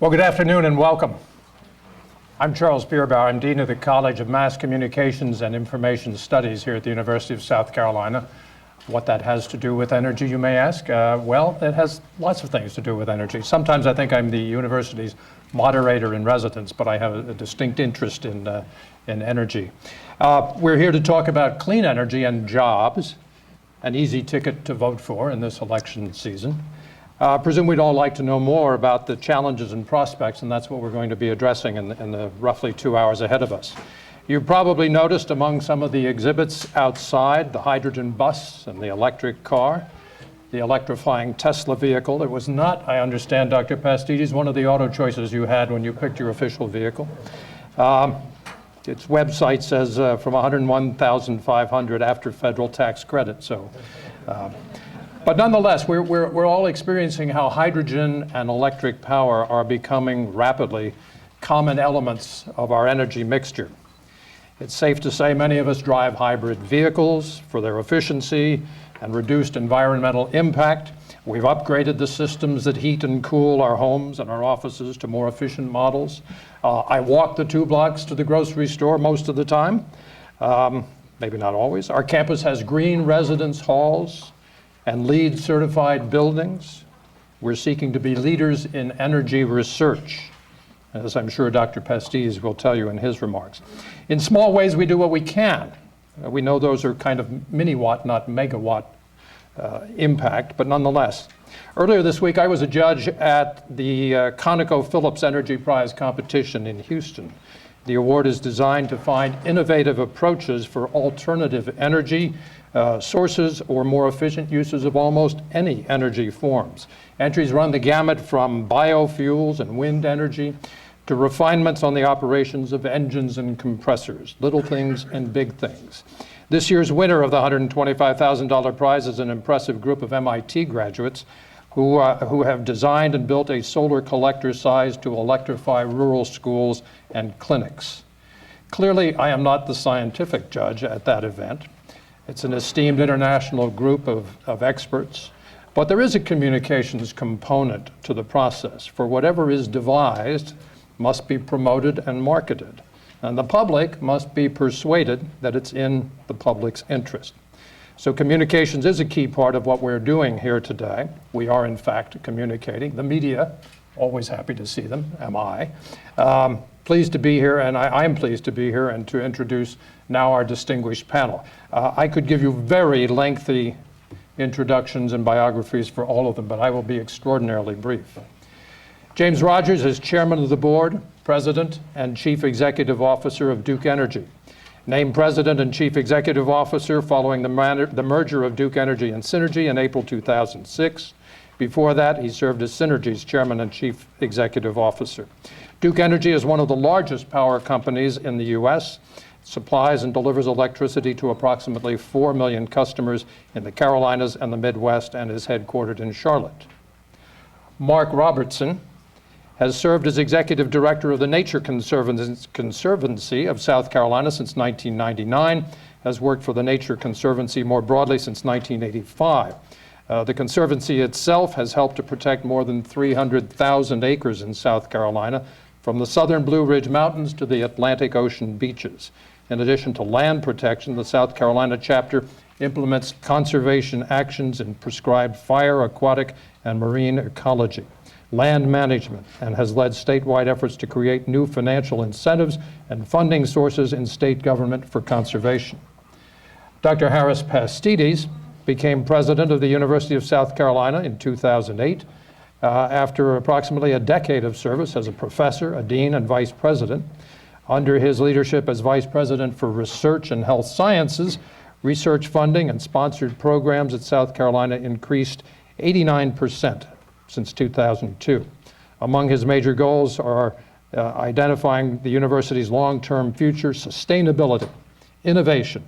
Well, good afternoon and welcome. I'm Charles Bierbauer. I'm Dean of the College of Mass Communications and Information Studies here at the University of South Carolina. What that has to do with energy, you may ask? Well, it has lots of things to do with energy. Sometimes I think I'm the university's moderator in residence, but I have a distinct interest in energy. We're here to talk about clean energy and jobs, an easy ticket to vote for in this election season. I presume we'd all like to know more about the challenges and prospects, and that's what we're going to be addressing in the roughly 2 hours ahead of us. You've probably noticed among some of the exhibits outside the hydrogen bus and the electric car, the electrifying Tesla vehicle. It was not, I understand, Dr. Pastides, one of the auto choices you had when you picked your official vehicle. Its website says from $101,500 after federal tax credit. But nonetheless, we're all experiencing how hydrogen and electric power are becoming rapidly common elements of our energy mixture. It's safe to say many of us drive hybrid vehicles for their efficiency and reduced environmental impact. We've upgraded the systems that heat and cool our homes and our offices to more efficient models. I walk the 2 blocks to the grocery store most of the time, maybe not always. Our campus has green residence halls and LEED certified buildings. We're seeking to be leaders in energy research, as I'm sure Dr. Pastides will tell you in his remarks. In small ways, we do what we can. We know those are kind of mini-watt, not megawatt impact, but nonetheless. Earlier this week, I was a judge at the ConocoPhillips Energy Prize competition in Houston. The award is designed to find innovative approaches for alternative energy sources or more efficient uses of almost any energy forms. Entries run the gamut from biofuels and wind energy to refinements on the operations of engines and compressors, little things and big things. This year's winner of the $125,000 prize is an impressive group of MIT graduates who have designed and built a solar collector sized to electrify rural schools and clinics. Clearly, I am not the scientific judge at that event. It's an esteemed international group of experts, but there is a communications component to the process, for whatever is devised must be promoted and marketed, and the public must be persuaded that it's in the public's interest. So communications is a key part of what we're doing here today. We are, in fact, communicating. The media, always happy to see them, am I. Pleased to be here, and I am pleased to be here and to introduce now our distinguished panel. I could give you very lengthy introductions and biographies for all of them, but I will be extraordinarily brief. James Rogers is chairman of the board, president, and chief executive officer of Duke Energy. Named president and chief executive officer following the merger of Duke Energy and Synergy in April 2006. Before that, he served as Synergy's chairman and chief executive officer. Duke Energy is one of the largest power companies in the U.S., supplies and delivers electricity to approximately 4 million customers in the Carolinas and the Midwest, and is headquartered in Charlotte. Mark Robertson has served as executive director of the Nature Conservancy of South Carolina since 1999, has worked for the Nature Conservancy more broadly since 1985. The Conservancy itself has helped to protect more than 300,000 acres in South Carolina, from the southern Blue Ridge Mountains to the Atlantic Ocean beaches. In addition to land protection, the South Carolina chapter implements conservation actions in prescribed fire, aquatic, and marine ecology, land management, and has led statewide efforts to create new financial incentives and funding sources in state government for conservation. Dr. Harris Pastides became president of the University of South Carolina in 2008 after approximately a decade of service as a professor, a dean, and vice president. Under his leadership as vice president for research and health sciences, research funding and sponsored programs at South Carolina increased 89% since 2002. Among his major goals are identifying the university's long-term future, sustainability, innovation,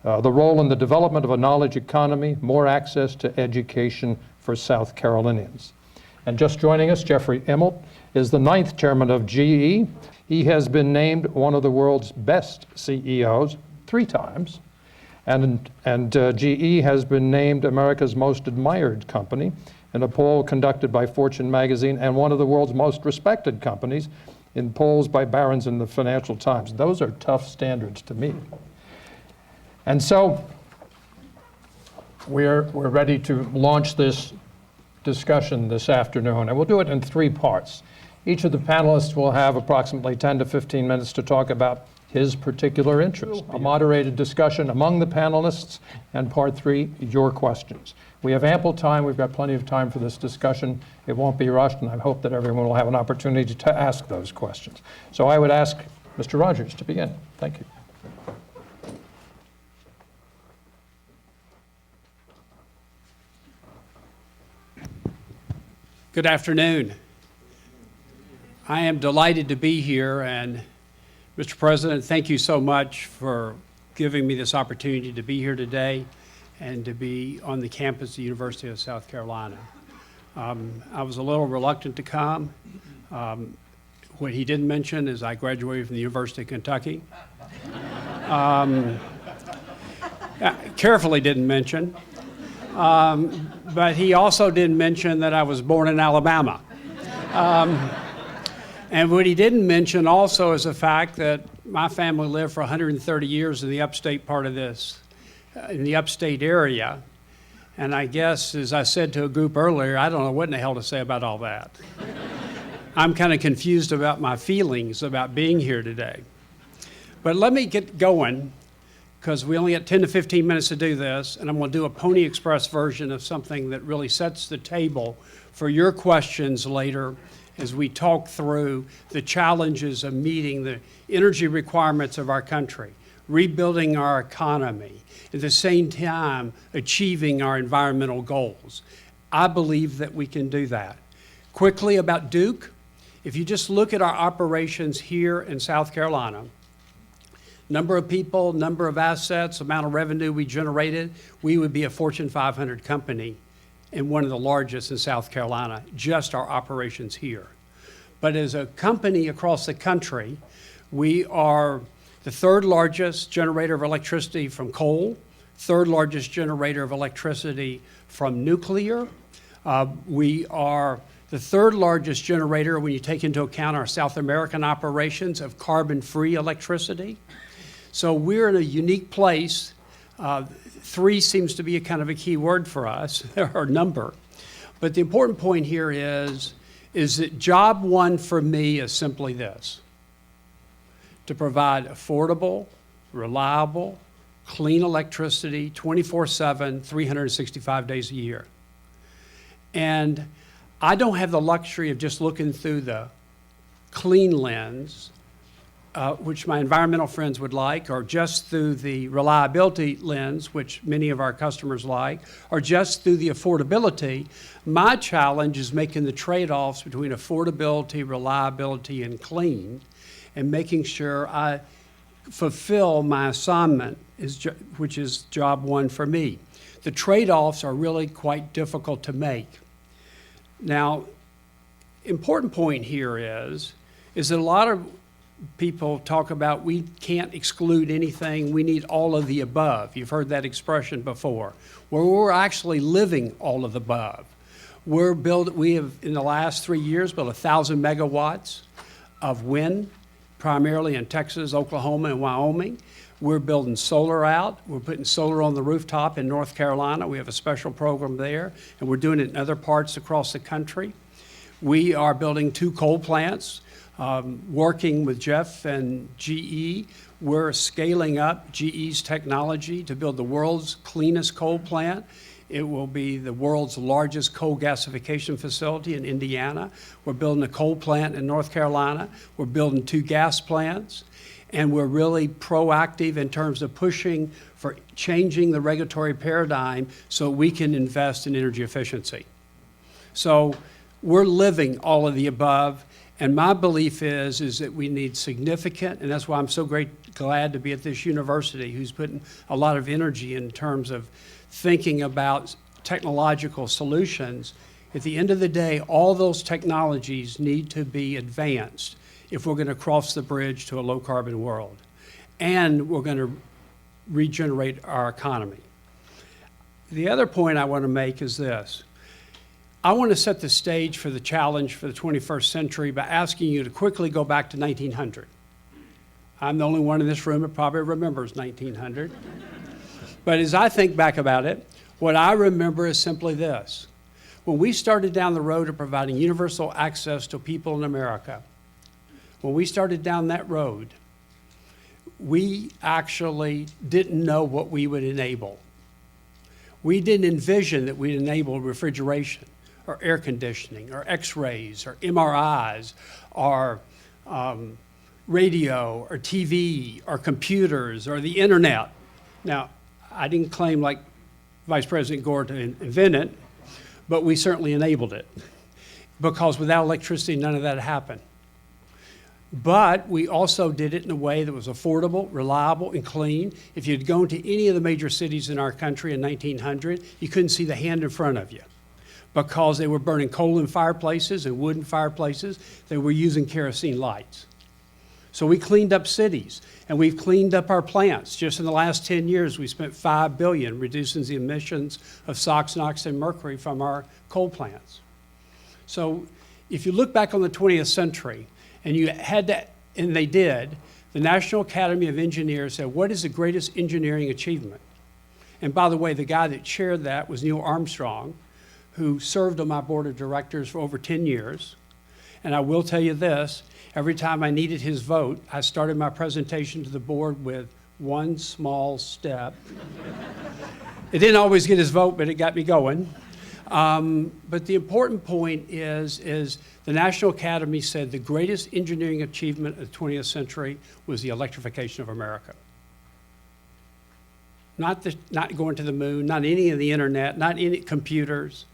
the role in the development of a knowledge economy, more access to education for South Carolinians. And just joining us, Jeffrey Immelt is the 9th chairman of GE. He has been named one of the world's best CEOs 3 times, and GE has been named America's most admired company in a poll conducted by Fortune magazine and one of the world's most respected companies in polls by Barron's and the Financial Times. Those are tough standards to meet. And so we're ready to launch this discussion this afternoon, and we'll do it in 3 parts. Each of the panelists will have approximately 10 to 15 minutes to talk about his particular interest. A moderated discussion among the panelists, and part 3, your questions. We have ample time. We've got plenty of time for this discussion. It won't be rushed, and I hope that everyone will have an opportunity to ask those questions. So I would ask Mr. Rogers to begin. Thank you. Good afternoon. I am delighted to be here, and Mr. President, thank you so much for giving me this opportunity to be here today and to be on the campus of the University of South Carolina. I was a little reluctant to come. What he didn't mention is I graduated from the University of Kentucky. Carefully didn't mention. But he also didn't mention that I was born in Alabama. And what he didn't mention also is the fact that my family lived for 130 years in the upstate part of this, in the upstate area. And I guess, as I said to a group earlier, I don't know what in the hell to say about all that. I'm kind of confused about my feelings about being here today. But let me get going, because we only got 10 to 15 minutes to do this, and I'm going to do a Pony Express version of something that really sets the table for your questions later as we talk through the challenges of meeting the energy requirements of our country, rebuilding our economy, at the same time achieving our environmental goals. I believe that we can do that. Quickly about Duke, if you just look at our operations here in South Carolina, number of people, number of assets, amount of revenue we generated, we would be a Fortune 500 company and one of the largest in South Carolina, just our operations here. But as a company across the country, we are the 3rd largest generator of electricity from coal, 3rd largest generator of electricity from nuclear. We are the 3rd largest generator, when you take into account our South American operations, of carbon-free electricity. So we're in a unique place. 3 seems to be a kind of a key word for us, or number. But the important point here is that job 1 for me is simply this: to provide affordable, reliable, clean electricity 24/7, 365 days a year. And I don't have the luxury of just looking through the clean lens, which my environmental friends would like, or just through the reliability lens, which many of our customers like, or just through the affordability. My challenge is making the trade-offs between affordability, reliability, and clean, and making sure I fulfill my assignment, which is job 1 for me. The trade-offs are really quite difficult to make. Now, important point here is that a lot of people talk about we can't exclude anything, we need all of the above. You've heard that expression before. Well, we're actually living all of the above. We have, in the last 3 years, built 1,000 megawatts of wind, primarily in Texas, Oklahoma, and Wyoming. We're building solar out. We're putting solar on the rooftop in North Carolina. We have a special program there, and we're doing it in other parts across the country. We are building 2 coal plants. Working with Jeff and GE, we're scaling up GE's technology to build the world's cleanest coal plant. It will be the world's largest coal gasification facility in Indiana. We're building a coal plant in North Carolina. We're building 2 gas plants. And we're really proactive in terms of pushing for changing the regulatory paradigm so we can invest in energy efficiency. So we're living all of the above. And my belief is that we need significant, and that's why I'm so glad to be at this university, who's putting a lot of energy in terms of thinking about technological solutions. At the end of the day, all those technologies need to be advanced if we're going to cross the bridge to a low-carbon world. And we're going to regenerate our economy. The other point I want to make is this. I want to set the stage for the challenge for the 21st century by asking you to quickly go back to 1900. I'm the only one in this room that probably remembers 1900. But as I think back about it, what I remember is simply this. When we started down the road of providing universal access to people in America, when we started down that road, we actually didn't know what we would enable. We didn't envision that we'd enable refrigeration or air conditioning or x-rays or MRIs or radio or TV or computers or the internet. Now, I didn't claim like Vice President Gore to invent it, but we certainly enabled it because without electricity, none of that happened. But we also did it in a way that was affordable, reliable, and clean. If you'd gone to any of the major cities in our country in 1900, you couldn't see the hand in front of you because they were burning coal in fireplaces and wood in fireplaces. They were using kerosene lights. So we cleaned up cities, and we've cleaned up our plants. Just in the last 10 years, we spent $5 billion reducing the emissions of SOx, NOx, and mercury from our coal plants. So if you look back on the 20th century, and you had to, and they did, the National Academy of Engineers said, what is the greatest engineering achievement? And by the way, the guy that chaired that was Neil Armstrong, who served on my board of directors for over 10 years. And I will tell you this, every time I needed his vote, I started my presentation to the board with one small step. It didn't always get his vote, but it got me going. But the important point is the National Academy said the greatest engineering achievement of the 20th century was the electrification of America. Not going to the moon, not any of the internet, not any computers,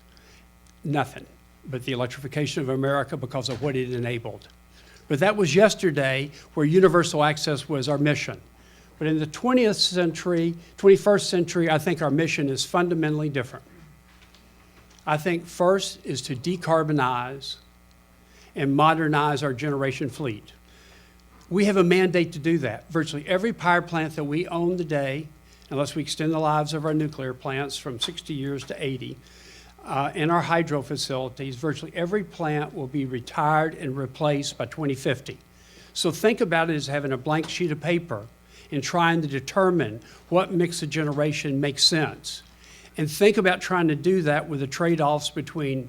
nothing, but the electrification of America because of what it enabled. But that was yesterday where universal access was our mission. But in the 20th century, 21st century, I think our mission is fundamentally different. I think first is to decarbonize and modernize our generation fleet. We have a mandate to do that. Virtually every power plant that we own today, unless we extend the lives of our nuclear plants from 60 years to 80, and our hydro facilities, virtually every plant will be retired and replaced by 2050. So think about it as having a blank sheet of paper and trying to determine what mix of generation makes sense. And think about trying to do that with the trade-offs between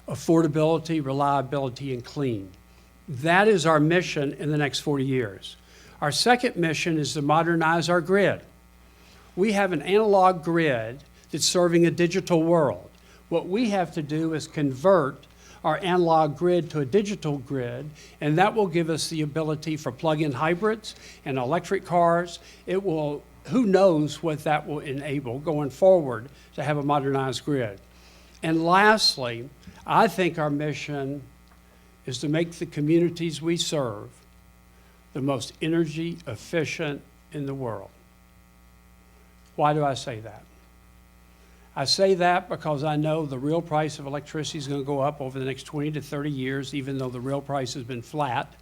affordability, reliability, and clean. That is our mission in the next 40 years. Our second mission is to modernize our grid. We have an analog grid that's serving a digital world. What we have to do is convert our analog grid to a digital grid, and that will give us the ability for plug-in hybrids and electric cars. It will, who knows what that will enable going forward to have a modernized grid. And lastly, I think our mission is to make the communities we serve the most energy efficient in the world. Why do I say that? I say that because I know the real price of electricity is going to go up over the next 20 to 30 years, even though the real price has been flat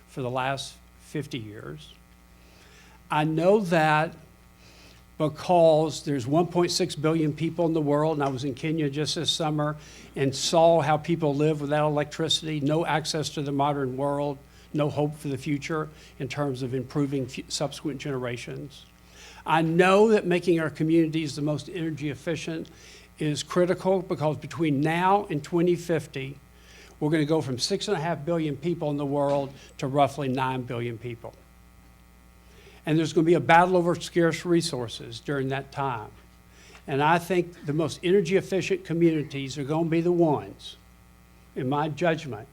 for the last 50 years. I know that because there's 1.6 billion people in the world, and I was in Kenya just this summer and saw how people live without electricity, no access to the modern world, no hope for the future in terms of improving subsequent generations. I know that making our communities the most energy efficient is critical because between now and 2050, we're going to go from 6.5 billion people in the world to roughly 9 billion people. And there's going to be a battle over scarce resources during that time. And I think the most energy efficient communities are going to be the ones, in my judgment,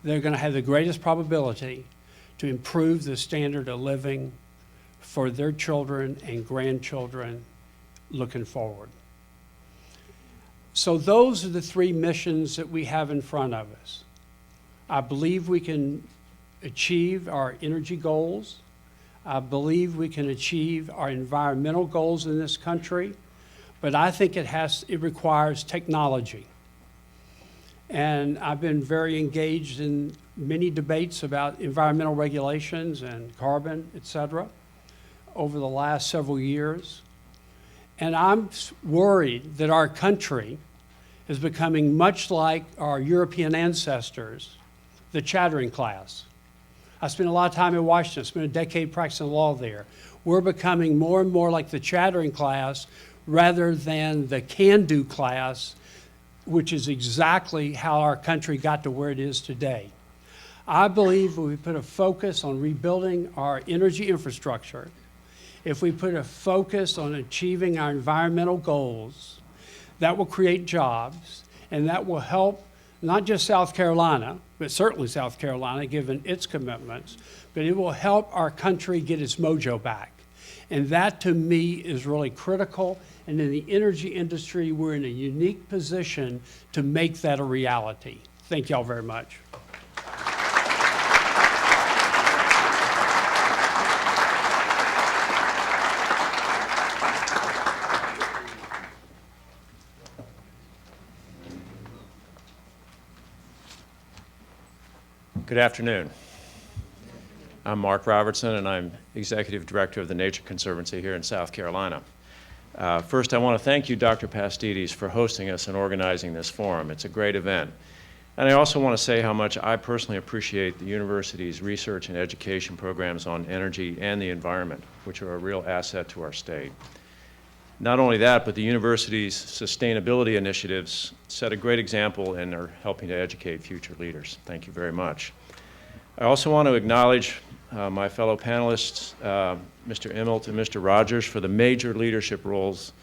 that are going to have the greatest probability to improve the standard of living for their children and grandchildren looking forward. So those are the three missions that we have in front of us. I believe we can achieve our energy goals. I believe we can achieve our environmental goals in this country, but I think it requires technology. And I've been very engaged in many debates about environmental regulations and carbon, et cetera, over the last several years. And I'm worried that our country is becoming much like our European ancestors, the chattering class. I spent a lot of time in Washington, spent a decade practicing law there. We're becoming more and more like the chattering class rather than the can-do class, which is exactly how our country got to where it is today. I believe if we put a focus on rebuilding our energy infrastructure, if we put a focus on achieving our environmental goals, that will create jobs, and that will help not just South Carolina, but certainly South Carolina, given its commitments, but it will help our country get its mojo back. And that, to me, is really critical. And in the energy industry, we're in a unique position to make that a reality. Thank y'all very much. Good afternoon. I'm Mark Robertson, and I'm Executive Director of the Nature Conservancy here in South Carolina. First, I want to thank you, Dr. Pastides, for hosting us and organizing this forum. It's a great event. And I also want to say how much I personally appreciate the university's research and education programs on energy and the environment, which are a real asset to our state. Not only that, but the university's sustainability initiatives set a great example and are helping to educate future leaders. Thank you very much. I also want to acknowledge my fellow panelists, Mr. Immelt and Mr. Rogers, for the major leadership roles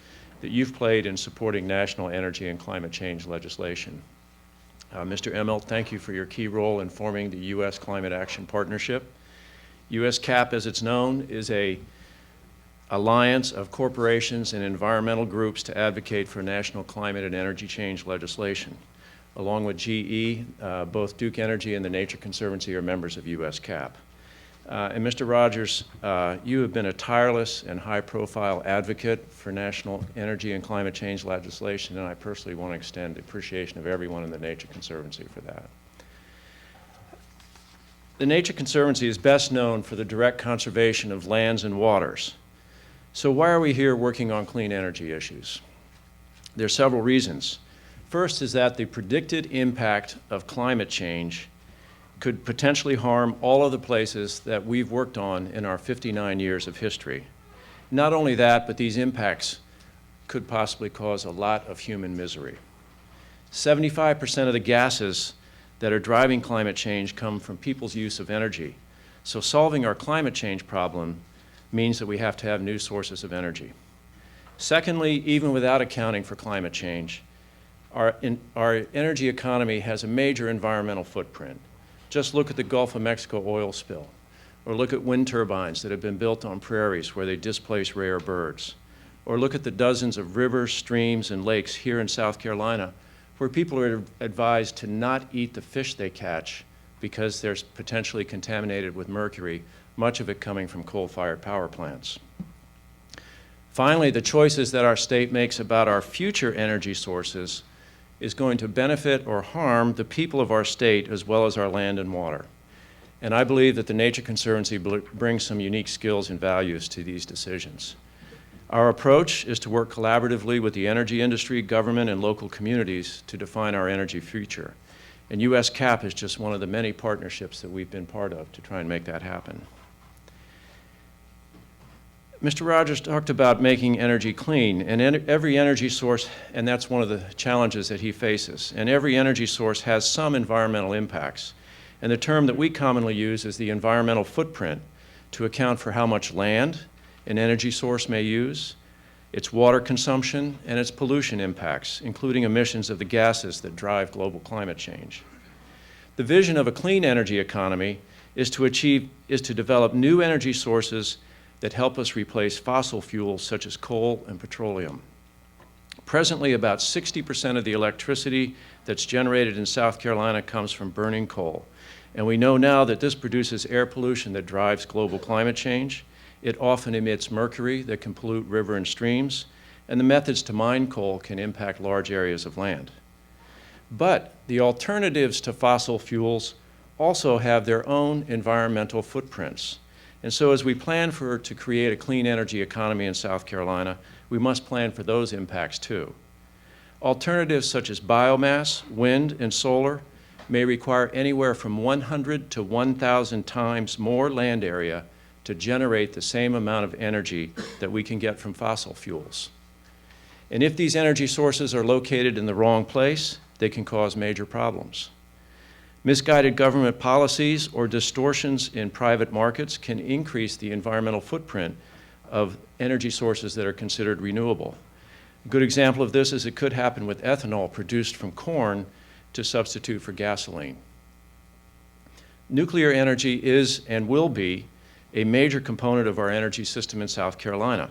that you've played in supporting national energy and climate change legislation. Mr. Immelt, thank you for your key role in forming the U.S. Climate Action Partnership. U.S. CAP, as it's known, is an alliance of corporations and environmental groups to advocate for national climate and energy change legislation. Along with GE, both Duke Energy and the Nature Conservancy are members of U.S. CAP. And Mr. Rogers, you have been a tireless and high-profile advocate for national energy and climate change legislation, and I personally want to extend appreciation of everyone in the Nature Conservancy for that. The Nature Conservancy is best known for the direct conservation of lands and waters. So why are we here working on clean energy issues? There are several reasons. First is that the predicted impact of climate change could potentially harm all of the places that we've worked on in our 59 years of history. Not only that, but these impacts could possibly cause a lot of human misery. 75% of the gases that are driving climate change come from people's use of energy. So solving our climate change problem means that we have to have new sources of energy. Secondly, even without accounting for climate change, our energy economy has a major environmental footprint. Just look at the Gulf of Mexico oil spill, or look at wind turbines that have been built on prairies where they displace rare birds, or look at the dozens of rivers, streams, and lakes here in South Carolina where people are advised to not eat the fish they catch because they're potentially contaminated with mercury, much of it coming from coal-fired power plants. Finally, the choices that our state makes about our future energy sources is going to benefit or harm the people of our state as well as our land and water. And I believe that the Nature Conservancy brings some unique skills and values to these decisions. Our approach is to work collaboratively with the energy industry, government, and local communities to define our energy future. And U.S. CAP is just one of the many partnerships that we've been part of to try and make that happen. Mr. Rogers talked about making energy clean, and every energy source, and that's one of the challenges that he faces, and every energy source has some environmental impacts. And the term that we commonly use is the environmental footprint to account for how much land an energy source may use, its water consumption, and its pollution impacts, including emissions of the gases that drive global climate change. The vision of a clean energy economy is to develop new energy sources that help us replace fossil fuels such as coal and petroleum. Presently, about 60% of the electricity that's generated in South Carolina comes from burning coal. And we know now that this produces air pollution that drives global climate change. It often emits mercury that can pollute rivers and streams, and the methods to mine coal can impact large areas of land. But the alternatives to fossil fuels also have their own environmental footprints. And so as we plan to create a clean energy economy in South Carolina, we must plan for those impacts too. Alternatives such as biomass, wind, and solar may require anywhere from 100 to 1,000 times more land area to generate the same amount of energy that we can get from fossil fuels. And if these energy sources are located in the wrong place, they can cause major problems. Misguided government policies or distortions in private markets can increase the environmental footprint of energy sources that are considered renewable. A good example of this is it could happen with ethanol produced from corn to substitute for gasoline. Nuclear energy is and will be a major component of our energy system in South Carolina.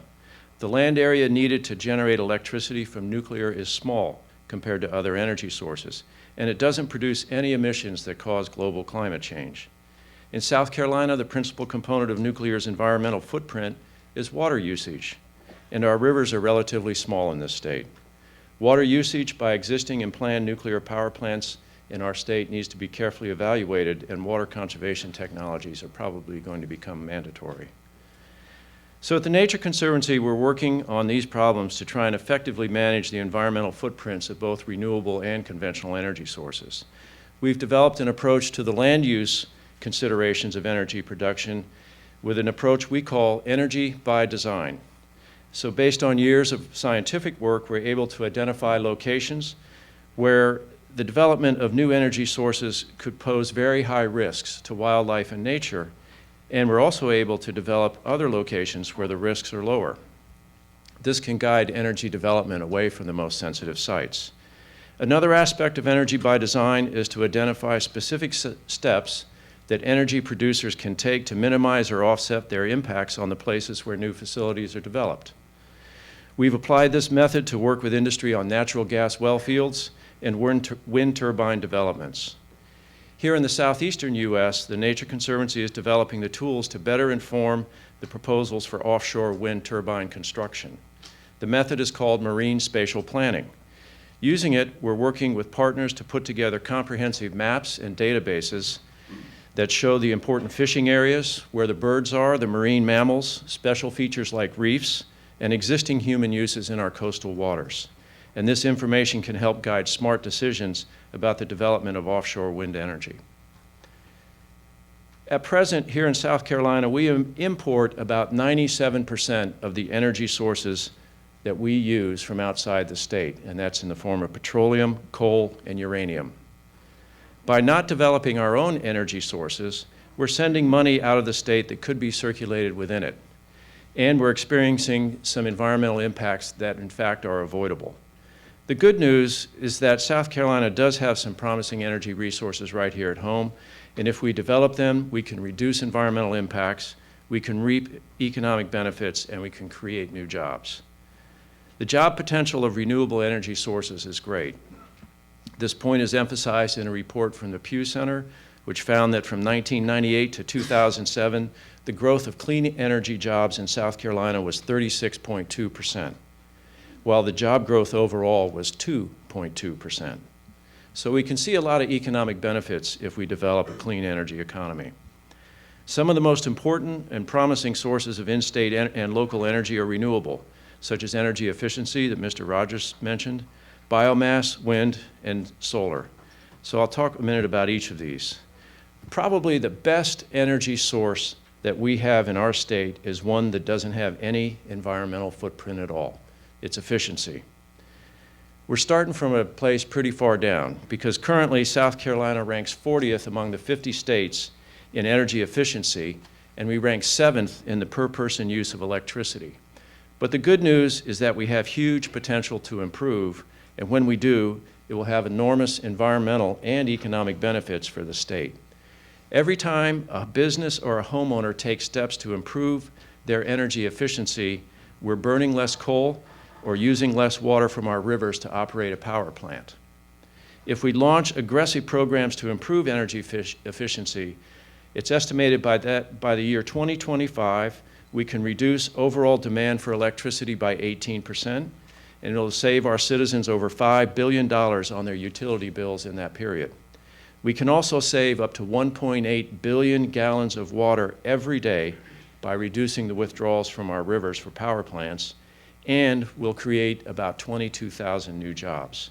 The land area needed to generate electricity from nuclear is small compared to other energy sources, and it doesn't produce any emissions that cause global climate change. In South Carolina, the principal component of nuclear's environmental footprint is water usage, and our rivers are relatively small in this state. Water usage by existing and planned nuclear power plants in our state needs to be carefully evaluated, and water conservation technologies are probably going to become mandatory. So at the Nature Conservancy, we're working on these problems to try and effectively manage the environmental footprints of both renewable and conventional energy sources. We've developed an approach to the land use considerations of energy production with an approach we call energy by design. So based on years of scientific work, we're able to identify locations where the development of new energy sources could pose very high risks to wildlife and nature, and we're also able to develop other locations where the risks are lower. This can guide energy development away from the most sensitive sites. Another aspect of energy by design is to identify specific steps that energy producers can take to minimize or offset their impacts on the places where new facilities are developed. We've applied this method to work with industry on natural gas well fields and wind turbine developments. Here in the southeastern U.S., the Nature Conservancy is developing the tools to better inform the proposals for offshore wind turbine construction. The method is called marine spatial planning. Using it, we're working with partners to put together comprehensive maps and databases that show the important fishing areas, where the birds are, the marine mammals, special features like reefs, and existing human uses in our coastal waters. And this information can help guide smart decisions about the development of offshore wind energy. At present, here in South Carolina, we import about 97% of the energy sources that we use from outside the state, and that's in the form of petroleum, coal, and uranium. By not developing our own energy sources, we're sending money out of the state that could be circulated within it. And we're experiencing some environmental impacts that, in fact, are avoidable. The good news is that South Carolina does have some promising energy resources right here at home, and if we develop them, we can reduce environmental impacts, we can reap economic benefits, and we can create new jobs. The job potential of renewable energy sources is great. This point is emphasized in a report from the Pew Center, which found that from 1998 to 2007, the growth of clean energy jobs in South Carolina was 36.2%, while the job growth overall was 2.2%. So we can see a lot of economic benefits if we develop a clean energy economy. Some of the most important and promising sources of in-state and local energy are renewable, such as energy efficiency that Mr. Rogers mentioned, biomass, wind, and solar. So I'll talk a minute about each of these. Probably the best energy source that we have in our state is one that doesn't have any environmental footprint at all. It's efficiency. We're starting from a place pretty far down because currently South Carolina ranks 40th among the 50 states in energy efficiency, and we rank 7th in the per person use of electricity. But the good news is that we have huge potential to improve, and when we do, it will have enormous environmental and economic benefits for the state. Every time a business or a homeowner takes steps to improve their energy efficiency, we're burning less coal or using less water from our rivers to operate a power plant. If we launch aggressive programs to improve energy efficiency, it's estimated by the year 2025, we can reduce overall demand for electricity by 18%, and it'll save our citizens over $5 billion on their utility bills in that period. We can also save up to 1.8 billion gallons of water every day by reducing the withdrawals from our rivers for power plants, and will create about 22,000 new jobs.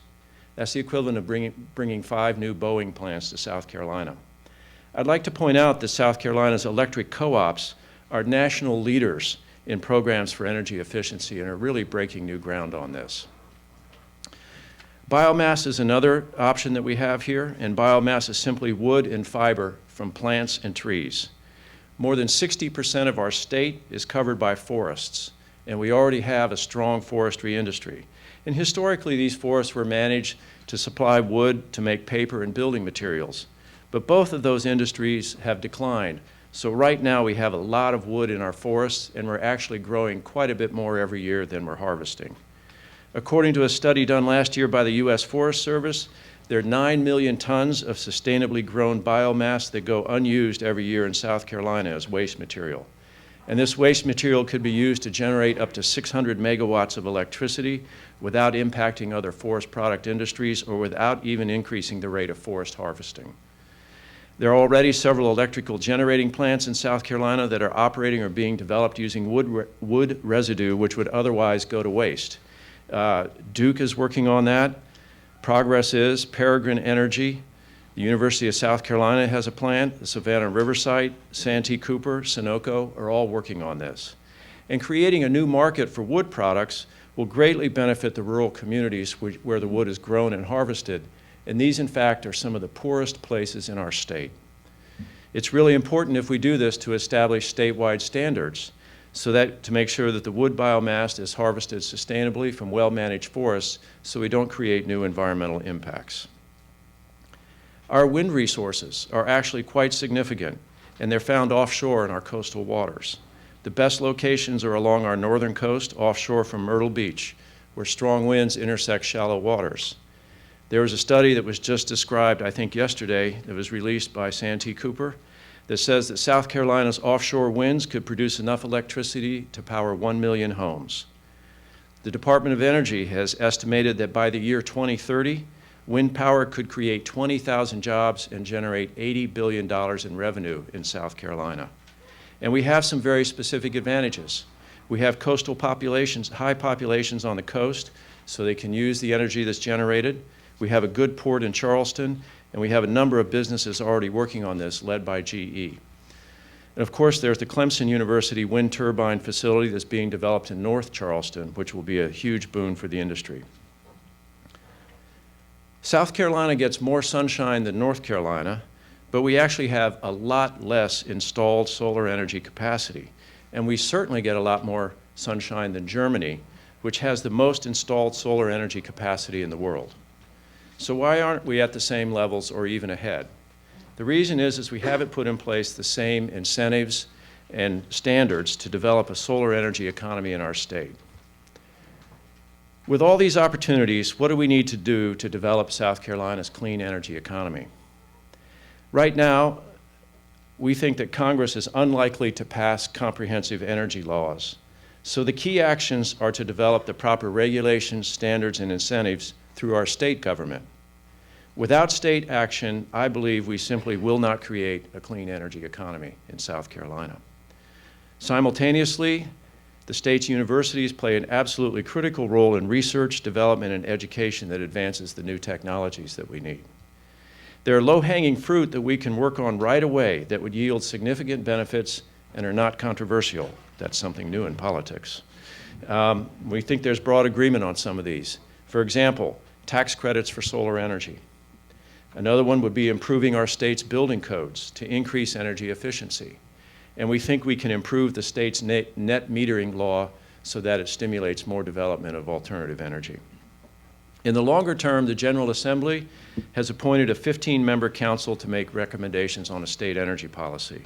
That's the equivalent of bringing 5 new Boeing plants to South Carolina. I'd like to point out that South Carolina's electric co-ops are national leaders in programs for energy efficiency and are really breaking new ground on this. Biomass is another option that we have here, and biomass is simply wood and fiber from plants and trees. More than 60% of our state is covered by forests, and we already have a strong forestry industry. And historically, these forests were managed to supply wood to make paper and building materials. But both of those industries have declined. So right now we have a lot of wood in our forests, and we're actually growing quite a bit more every year than we're harvesting. According to a study done last year by the U.S. Forest Service, there are 9 million tons of sustainably grown biomass that go unused every year in South Carolina as waste material. And this waste material could be used to generate up to 600 megawatts of electricity without impacting other forest product industries or without even increasing the rate of forest harvesting. There are already several electrical generating plants in South Carolina that are operating or being developed using wood residue, which would otherwise go to waste. Duke is working on that. Progress is Peregrine Energy. The University of South Carolina has a plant. The Savannah River site, Santee Cooper, Sunoco are all working on this. And creating a new market for wood products will greatly benefit the rural communities where the wood is grown and harvested. And these, in fact, are some of the poorest places in our state. It's really important if we do this to establish statewide standards so that to make sure that the wood biomass is harvested sustainably from well-managed forests so we don't create new environmental impacts. Our wind resources are actually quite significant, and they're found offshore in our coastal waters. The best locations are along our northern coast, offshore from Myrtle Beach, where strong winds intersect shallow waters. There was a study that was just described, I think yesterday, that was released by Santee Cooper, that says that South Carolina's offshore winds could produce enough electricity to power 1 million homes. The Department of Energy has estimated that by the year 2030, wind power could create 20,000 jobs and generate $80 billion in revenue in South Carolina. And we have some very specific advantages. We have coastal populations, high populations on the coast, so they can use the energy that's generated. We have a good port in Charleston, and we have a number of businesses already working on this, led by GE. And of course, there's the Clemson University wind turbine facility that's being developed in North Charleston, which will be a huge boon for the industry. South Carolina gets more sunshine than North Carolina, but we actually have a lot less installed solar energy capacity. And we certainly get a lot more sunshine than Germany, which has the most installed solar energy capacity in the world. So why aren't we at the same levels or even ahead? The reason is we haven't put in place the same incentives and standards to develop a solar energy economy in our state. With all these opportunities, what do we need to do to develop South Carolina's clean energy economy? Right now, we think that Congress is unlikely to pass comprehensive energy laws. So the key actions are to develop the proper regulations, standards, and incentives through our state government. Without state action, I believe we simply will not create a clean energy economy in South Carolina. Simultaneously, the state's universities play an absolutely critical role in research, development, and education that advances the new technologies that we need. There are low-hanging fruit that we can work on right away that would yield significant benefits and are not controversial. That's something new in politics. We think there's broad agreement on some of these. For example, tax credits for solar energy. Another one would be improving our state's building codes to increase energy efficiency. And we think we can improve the state's net metering law so that it stimulates more development of alternative energy. In the longer term, the General Assembly has appointed a 15-member council to make recommendations on a state energy policy.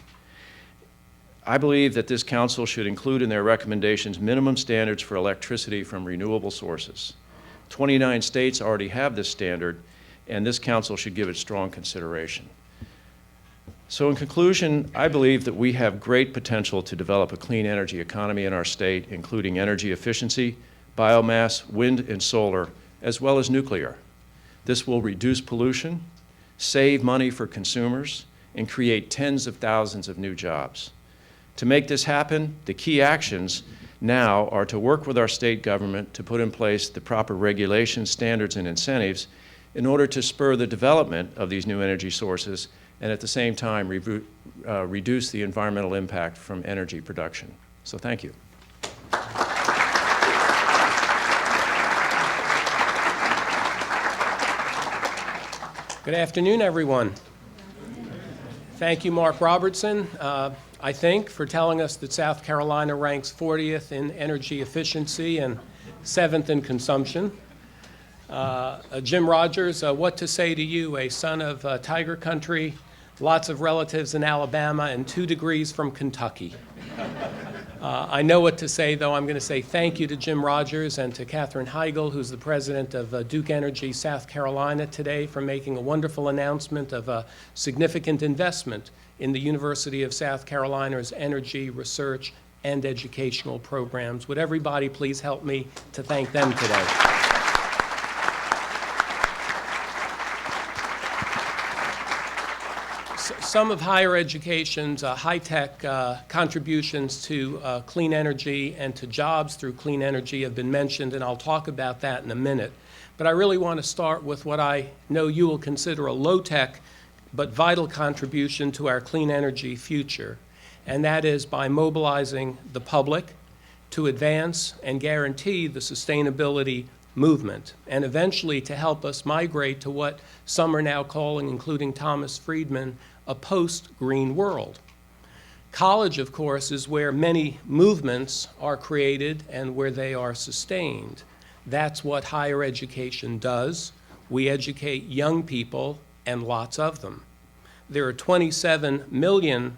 I believe that this council should include in their recommendations minimum standards for electricity from renewable sources. 29 states already have this standard, and this council should give it strong consideration. So in conclusion, I believe that we have great potential to develop a clean energy economy in our state, including energy efficiency, biomass, wind and solar, as well as nuclear. This will reduce pollution, save money for consumers, and create tens of thousands of new jobs. To make this happen, the key actions now are to work with our state government to put in place the proper regulations, standards, and incentives in order to spur the development of these new energy sources and at the same time reduce the environmental impact from energy production. So thank you. Good afternoon, everyone. Thank you, Mark Robertson, I think, for telling us that South Carolina ranks 40th in energy efficiency and 7th in consumption. Jim Rogers, what to say to you, a son of Tiger Country, lots of relatives in Alabama, and 2 degrees from Kentucky. I know what to say, though. I'm going to say thank you to Jim Rogers and to Katherine Heigl, who's the president of Duke Energy South Carolina today, for making a wonderful announcement of a significant investment in the University of South Carolina's energy, research, and educational programs. Would everybody please help me to thank them today? Some of higher education's high-tech contributions to clean energy and to jobs through clean energy have been mentioned, and I'll talk about that in a minute. But I really want to start with what I know you will consider a low-tech but vital contribution to our clean energy future, and that is by mobilizing the public to advance and guarantee the sustainability movement, and eventually to help us migrate to what some are now calling, including Thomas Friedman, a post-green world. College, of course, is where many movements are created and where they are sustained. That's what higher education does. We educate young people, and lots of them. There are 27 million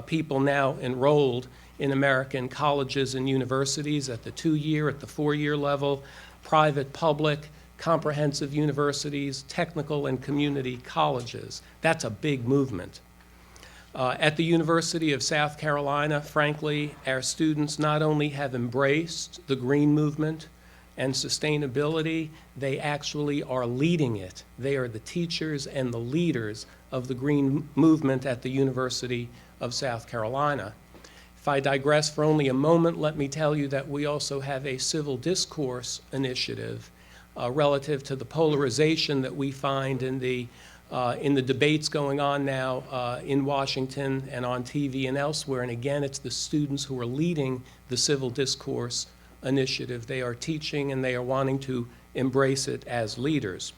people now enrolled in American colleges and universities at the 2-year, at the 4-year level, private, public, comprehensive universities, technical and community colleges. That's a big movement. At the University of South Carolina, frankly, our students not only have embraced the green movement and sustainability, they actually are leading it. They are the teachers and the leaders of the green movement at the University of South Carolina. If I digress for only a moment, let me tell you that we also have a civil discourse initiative relative to the polarization that we find in the debates going on now in Washington and on TV and elsewhere. And again, it's the students who are leading the civil discourse initiative. They are teaching and they are wanting to embrace it as leaders.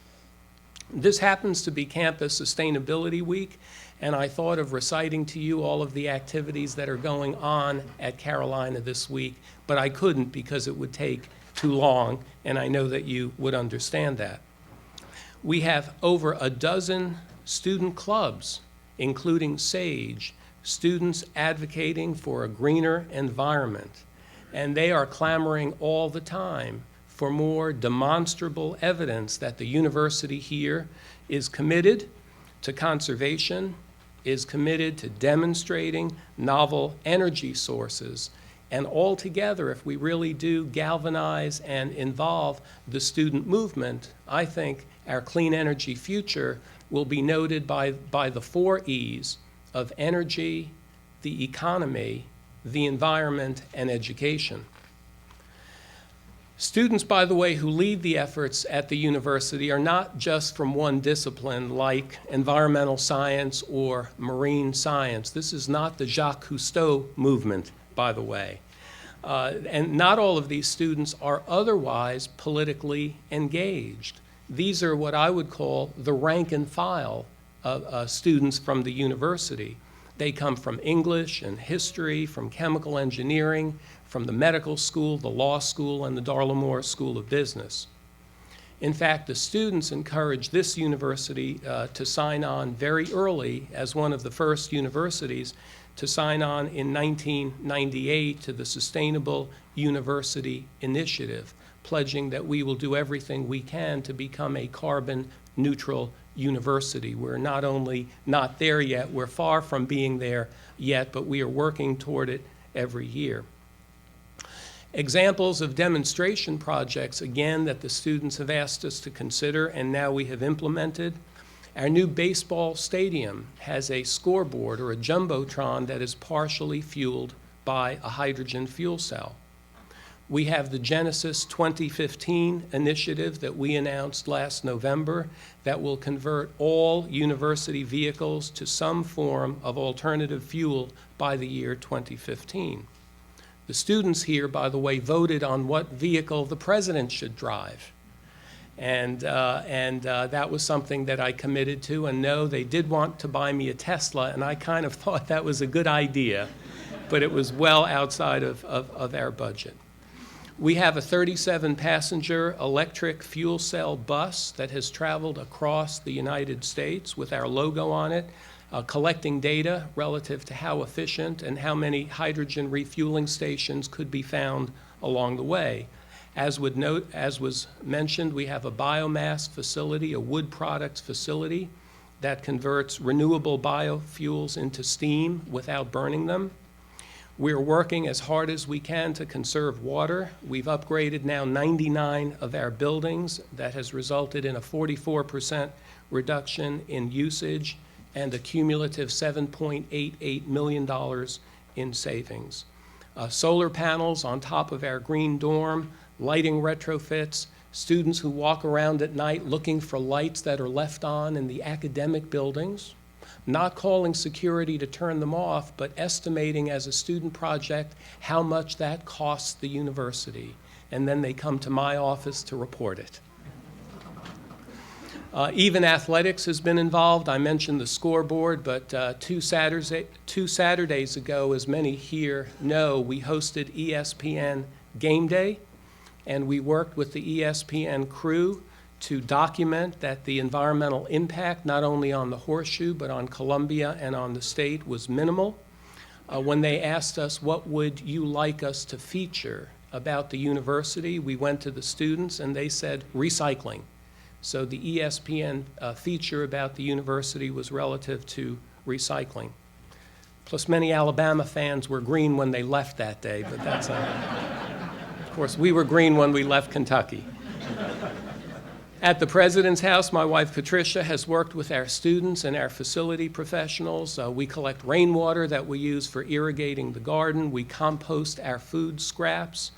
This happens to be Campus Sustainability Week, and I thought of reciting to you all of the activities that are going on at Carolina this week, but I couldn't because it would take too long, and I know that you would understand that. We have over a dozen student clubs, including SAGE, students advocating for a greener environment, and they are clamoring all the time for more demonstrable evidence that the university here is committed to conservation, is committed to demonstrating novel energy sources. And altogether, if we really do galvanize and involve the student movement, I think our clean energy future will be noted by the 4 E's of energy, the economy, the environment, and education. Students, by the way, who lead the efforts at the university are not just from one discipline like environmental science or marine science. This is not the Jacques Cousteau movement, by the way. And not all of these students are otherwise politically engaged. These are what I would call the rank and file of students from the university. They come from English and history, from chemical engineering, from the medical school, the law school, and the Darla Moore School of Business. In fact, the students encouraged this university to sign on very early as one of the first universities to sign on in 1998 to the Sustainable University Initiative, pledging that we will do everything we can to become a carbon neutral university. We're not only not there yet, we're far from being there yet, but we are working toward it every year. Examples of demonstration projects, again, that the students have asked us to consider and now we have implemented. Our new baseball stadium has a scoreboard or a jumbotron that is partially fueled by a hydrogen fuel cell. We have the Genesis 2015 initiative that we announced last November that will convert all university vehicles to some form of alternative fuel by the year 2015. The students here, by the way, voted on what vehicle the president should drive. And that was something that I committed to. And no, they did want to buy me a Tesla, and I kind of thought that was a good idea, but it was well outside of our budget. We have a 37-passenger electric fuel cell bus that has traveled across the United States with our logo on it, collecting data relative to how efficient and how many hydrogen refueling stations could be found along the way. As was mentioned, we have a biomass facility, a wood products facility that converts renewable biofuels into steam without burning them. We're working as hard as we can to conserve water. We've upgraded now 99 of our buildings. That has resulted in a 44% reduction in usage and a cumulative $7.88 million in savings. Solar panels on top of our green dorm, lighting retrofits, students who walk around at night looking for lights that are left on in the academic buildings, not calling security to turn them off, but estimating as a student project how much that costs the university. And then they come to my office to report it. Even athletics has been involved. I mentioned the scoreboard, but two Saturdays ago, as many here know, we hosted ESPN Game Day, and we worked with the ESPN crew to document that the environmental impact, not only on the horseshoe, but on Columbia and on the state, was minimal. When they asked us, what would you like us to feature about the university, we went to the students and they said, recycling. So the ESPN feature about the university was relative to recycling. Plus, many Alabama fans were green when they left that day, but that's of course, we were green when we left Kentucky. At the President's House, my wife Patricia has worked with our students and our facility professionals. We collect rainwater that we use for irrigating the garden. We compost our food scraps.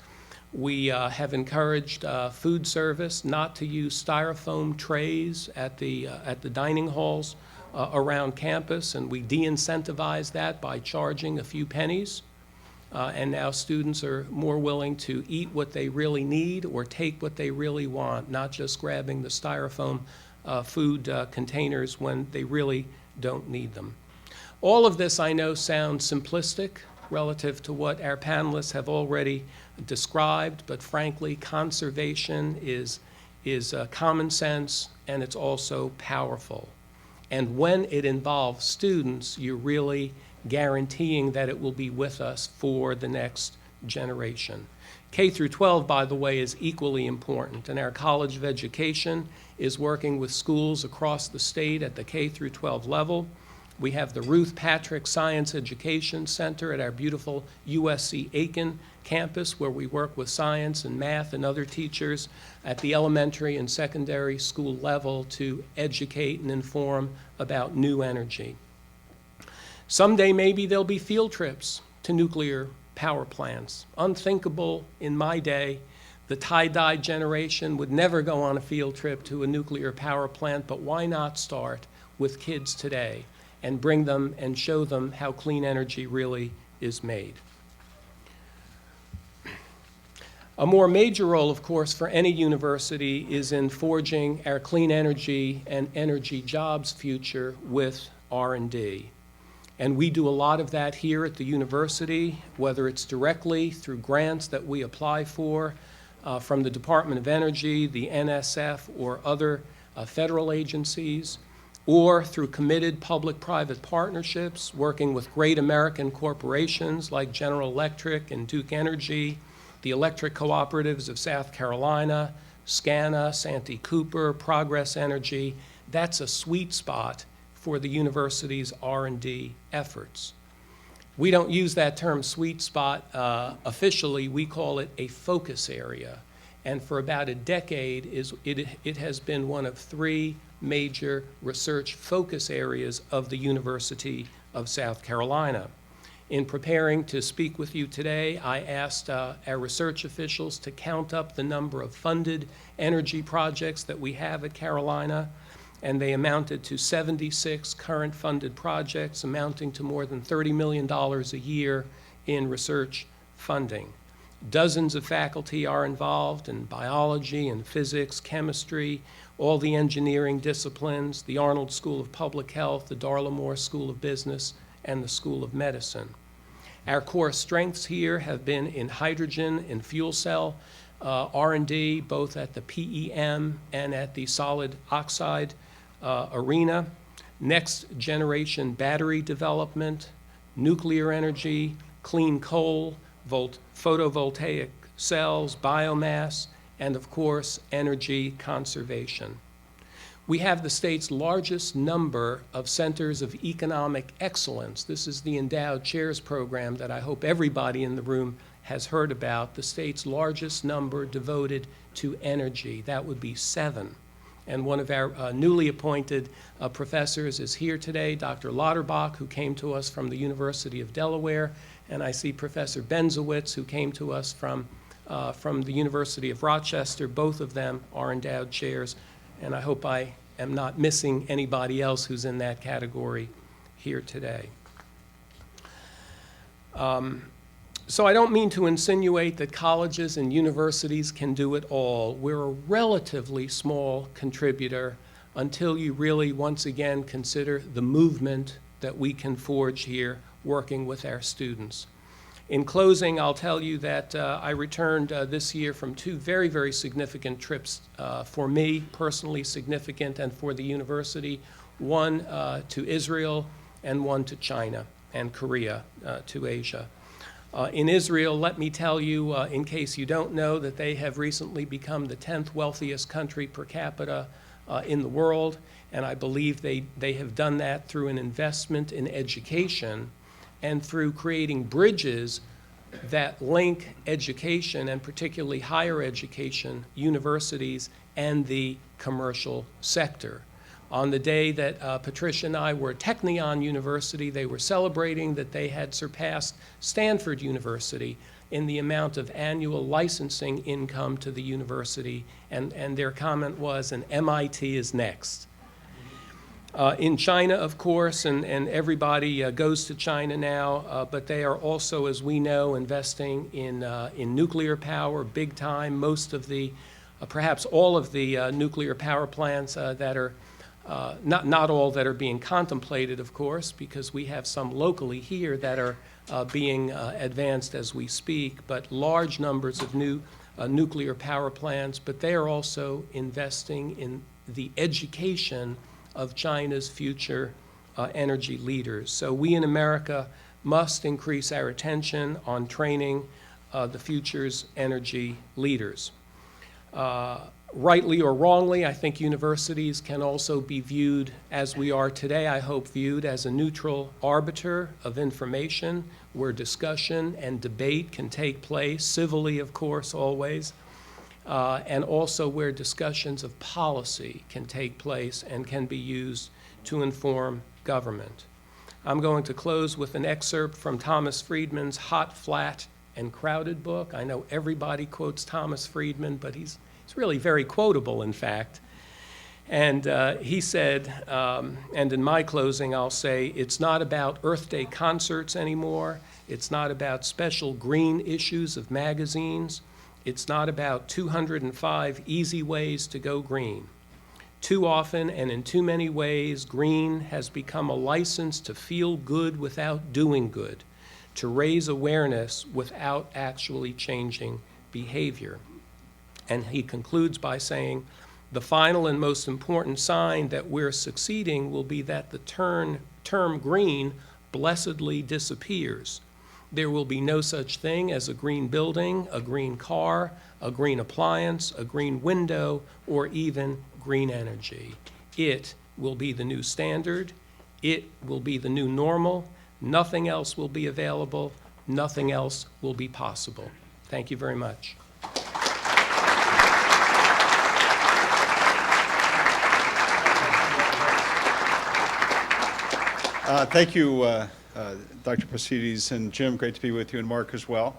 We have encouraged food service not to use styrofoam trays at the dining halls around campus, and we de-incentivize that by charging a few pennies. And now students are more willing to eat what they really need or take what they really want, not just grabbing the styrofoam food containers when they really don't need them. All of this, I know, sounds simplistic relative to what our panelists have already described, but frankly, conservation is common sense, and it's also powerful. And when it involves students, you're really guaranteeing that it will be with us for the next generation. K through 12, by the way, is equally important, and our College of Education is working with schools across the state at the K through 12 level. We have the Ruth Patrick Science Education Center at our beautiful USC Aiken campus, where we work with science and math and other teachers at the elementary and secondary school level to educate and inform about new energy. Someday, maybe there'll be field trips to nuclear power plants. Unthinkable in my day. The tie-dye generation would never go on a field trip to a nuclear power plant, but why not start with kids today and bring them and show them how clean energy really is made? A more major role, of course, for any university is in forging our clean energy and energy jobs future with R&D. And we do a lot of that here at the university, whether it's directly through grants that we apply for from the Department of Energy, the NSF, or other federal agencies, or through committed public-private partnerships, working with great American corporations like General Electric and Duke Energy, the electric cooperatives of South Carolina, SCANA, Santee Cooper, Progress Energy. That's a sweet spot for the university's R&D efforts. We don't use that term sweet spot officially. We call it a focus area. And for about a decade, it has been one of three major research focus areas of the University of South Carolina. In preparing to speak with you today, I asked our research officials to count up the number of funded energy projects that we have at Carolina, and they amounted to 76 current funded projects amounting to more than $30 million a year in research funding. Dozens of faculty are involved in biology and physics, chemistry, all the engineering disciplines, the Arnold School of Public Health, the Darla Moore School of Business, and the School of Medicine. Our core strengths here have been in hydrogen and fuel cell R&D, both at the PEM and at the solid oxide arena, next generation battery development, nuclear energy, clean coal, photovoltaic cells, biomass, and of course, energy conservation. We have the state's largest number of centers of economic excellence. This is the Endowed Chairs program that I hope everybody in the room has heard about, the state's largest number devoted to energy. That would be 7. And one of our newly appointed professors is here today, Dr. Lauterbach, who came to us from the University of Delaware, and I see Professor Benzowitz, who came to us from the University of Rochester. Both of them are endowed chairs, and I hope I am not missing anybody else who's in that category here today. So I don't mean to insinuate that colleges and universities can do it all. We're a relatively small contributor until you really, once again, consider the movement that we can forge here working with our students. In closing, I'll tell you that I returned this year from 2 very, very significant trips for me, personally significant, and for the university, one to Israel and one to China and Korea, to Asia. In Israel, let me tell you, in case you don't know, that they have recently become the 10th wealthiest country per capita in the world, and I believe they have done that through an investment in education and through creating bridges that link education, and particularly higher education, universities, and the commercial sector. On the day that Patricia and I were at Technion University, they were celebrating that they had surpassed Stanford University in the amount of annual licensing income to the university, and their comment was, and MIT is next. In China, of course, and everybody goes to China now, but they are also, as we know, investing in nuclear power big time. Most of the, perhaps all of the nuclear power plants that are, not all that are being contemplated, of course, because we have some locally here that are being advanced as we speak, but large numbers of new nuclear power plants, but they are also investing in the education of China's future energy leaders. So we in America must increase our attention on training the future's energy leaders. Rightly or wrongly, I think universities can also be viewed, as we are today, I hope, viewed as a neutral arbiter of information where discussion and debate can take place, civilly, of course, always, and also where discussions of policy can take place and can be used to inform government. I'm going to close with an excerpt from Thomas Friedman's Hot, Flat, and Crowded book. I know everybody quotes Thomas Friedman, but he's really very quotable, in fact. And he said, and in my closing I'll say, it's not about Earth Day concerts anymore. It's not about special green issues of magazines. It's not about 205 easy ways to go green. Too often and in too many ways, green has become a license to feel good without doing good, to raise awareness without actually changing behavior. And he concludes by saying, the final and most important sign that we're succeeding will be that the term green blessedly disappears. There will be no such thing as a green building, a green car, a green appliance, a green window, or even green energy. It will be the new standard. It will be the new normal. Nothing else will be available. Nothing else will be possible. Thank you very much. Thank you, Dr. Pastides and Jim, great to be with you, and Mark as well.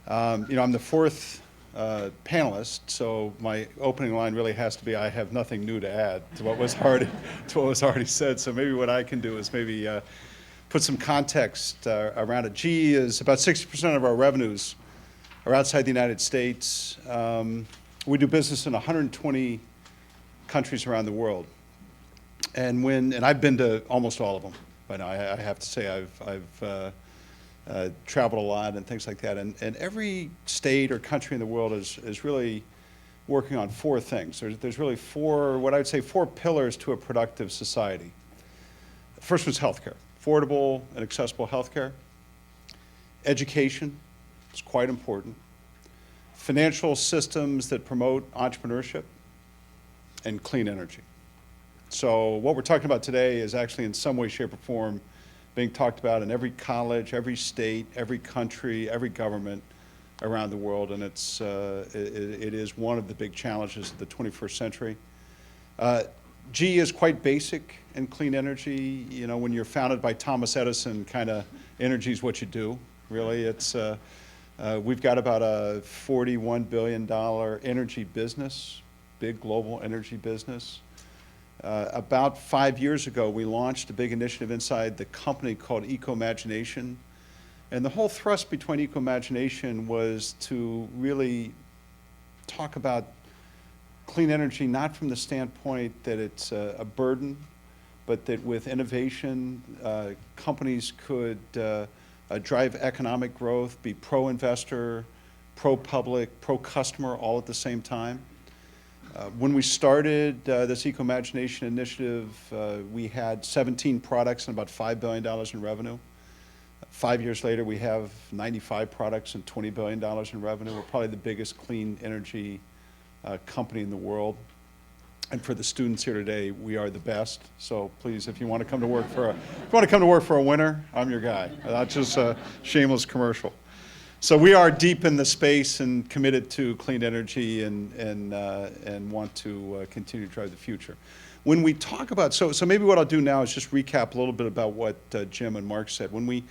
I'm the fourth panelist, so my opening line really has to be, I have nothing new to add to what was already said. So maybe what I can do is maybe put some context around it. GE is about 60% of our revenues are outside the United States. We do business in 120 countries around the world. And I've been to almost all of them, but I have to say I've traveled a lot and things like that. And every state or country in the world is really working on four things. There's really what I would say four pillars to a productive society. The first one's healthcare, affordable and accessible healthcare. Education is quite important. Financial systems that promote entrepreneurship, and clean energy. So what we're talking about today is actually in some way, shape, or form being talked about in every college, every state, every country, every government around the world, and it is one of the big challenges of the 21st century. GE is quite basic in clean energy. You know, when you're founded by Thomas Edison, kind of energy is what you do, really. We've got about a $41 billion energy business, big global energy business. About 5 years ago, we launched a big initiative inside the company called Eco-Imagination. And the whole thrust between Eco-Imagination was to really talk about clean energy, not from the standpoint that it's a burden, but that with innovation, companies could drive economic growth, be pro-investor, pro-public, pro-customer all at the same time. When we started this Eco-Imagination initiative, we had 17 products and about $5 billion in revenue. 5 years later, we have 95 products and $20 billion in revenue. We're probably the biggest clean energy company in the world. And for the students here today, we are the best. So please, if you want to come to work for a winner, I'm your guy. That's just a shameless commercial. So we are deep in the space and committed to clean energy and want to continue to drive the future. When we talk about, so maybe what I'll do now is just recap a little bit about what Jim and Mark said. When we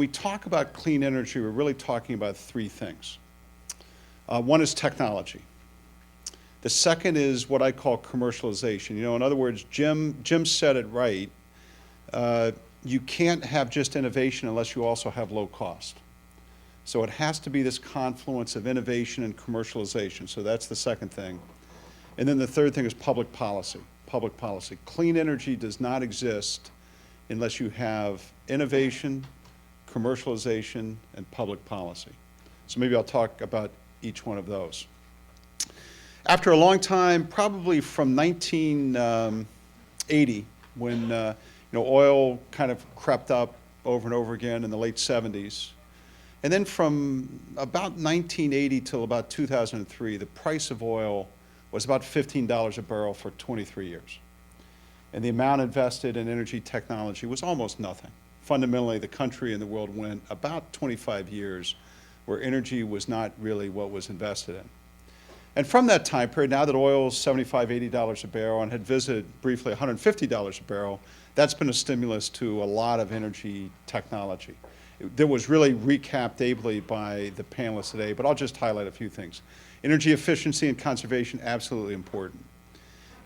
talk about clean energy, we're really talking about three things. One is technology. The second is what I call commercialization. You know, in other words, Jim said it right. You can't have just innovation unless you also have low cost. So it has to be this confluence of innovation and commercialization. So that's the second thing. And then the third thing is public policy. Public policy. Clean energy does not exist unless you have innovation, commercialization, and public policy. So maybe I'll talk about each one of those. After a long time, probably from 1980, when oil kind of crept up over and over again in the late 70s, and then from about 1980 till about 2003, the price of oil was about $15 a barrel for 23 years. And the amount invested in energy technology was almost nothing. Fundamentally, the country and the world went about 25 years where energy was not really what was invested in. And from that time period, now that oil is $75, $80 a barrel and had visited briefly $150 a barrel, that's been a stimulus to a lot of energy technology. That was really recapped ably by the panelists today, but I'll just highlight a few things. Energy efficiency and conservation, absolutely important.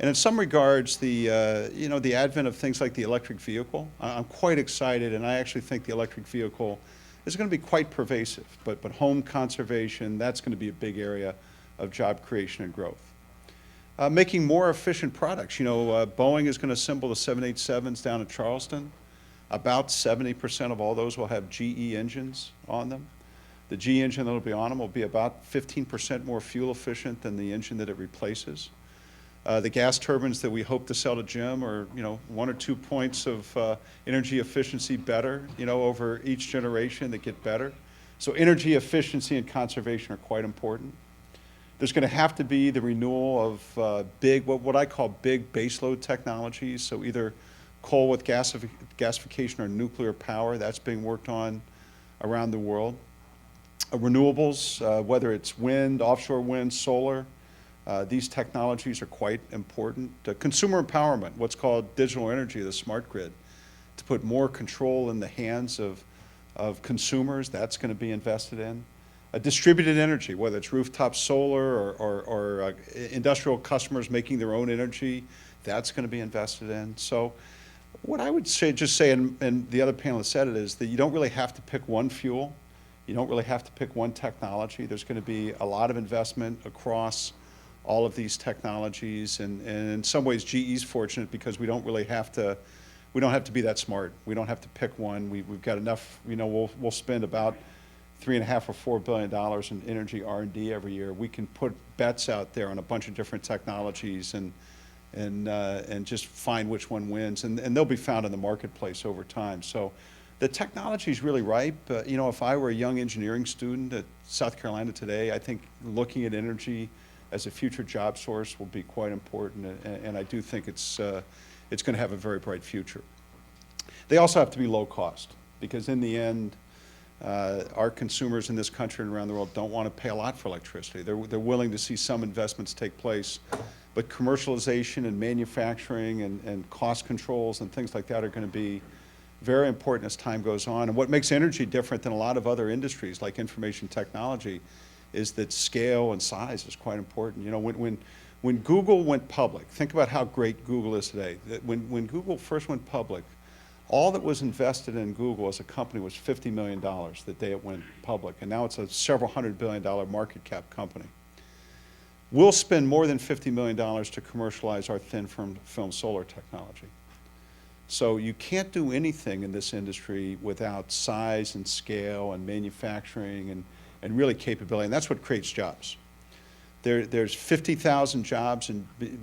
And in some regards, the advent of things like the electric vehicle, I'm quite excited, and I actually think the electric vehicle is going to be quite pervasive. But home conservation, that's going to be a big area of job creation and growth. Making more efficient products. You know, Boeing is going to assemble the 787s down in Charleston. About 70% of all those will have GE engines on them. The GE engine that will be on them will be about 15% more fuel efficient than the engine that it replaces. The gas turbines that we hope to sell to Jim are, 1 or 2 points of energy efficiency better, over each generation that get better. So energy efficiency and conservation are quite important. There's going to have to be the renewal of what I call big baseload technologies. So either coal with gasification or nuclear power, that's being worked on around the world. Renewables, whether it's wind, offshore wind, solar, these technologies are quite important. Consumer empowerment, what's called digital energy, the smart grid. to put more control in the hands of consumers. That's going to be invested in. Distributed energy, whether it's rooftop solar or industrial customers making their own energy, that's going to be invested in. So what I would say, and the other panelists said it, is that you don't really have to pick one fuel. You don't really have to pick one technology. There's going to be a lot of investment across all of these technologies, and in some ways GE's fortunate because we don't have to be that smart. We don't have to pick one. We've got enough, we'll spend about $3.5 or $4 billion in energy R&D every year. We can put bets out there on a bunch of different technologies and just find which one wins, and they'll be found in the marketplace over time. So the technology is really ripe. If I were a young engineering student at South Carolina today, I think looking at energy as a future job source will be quite important, and I do think it's going to have a very bright future. They also have to be low cost, because in the end, our consumers in this country and around the world don't want to pay a lot for electricity. They're willing to see some investments take place, but commercialization and manufacturing and cost controls and things like that are going to be very important as time goes on. And what makes energy different than a lot of other industries like information technology is that scale and size is quite important. When Google went public, think about how great Google is today. When Google first went public, all that was invested in Google as a company was $50 million the day it went public, and now it's a several $100 billion market cap company. We'll spend more than $50 million to commercialize our thin film solar technology. So you can't do anything in this industry without size and scale and manufacturing and really capability, and that's what creates jobs. There's 50,000 jobs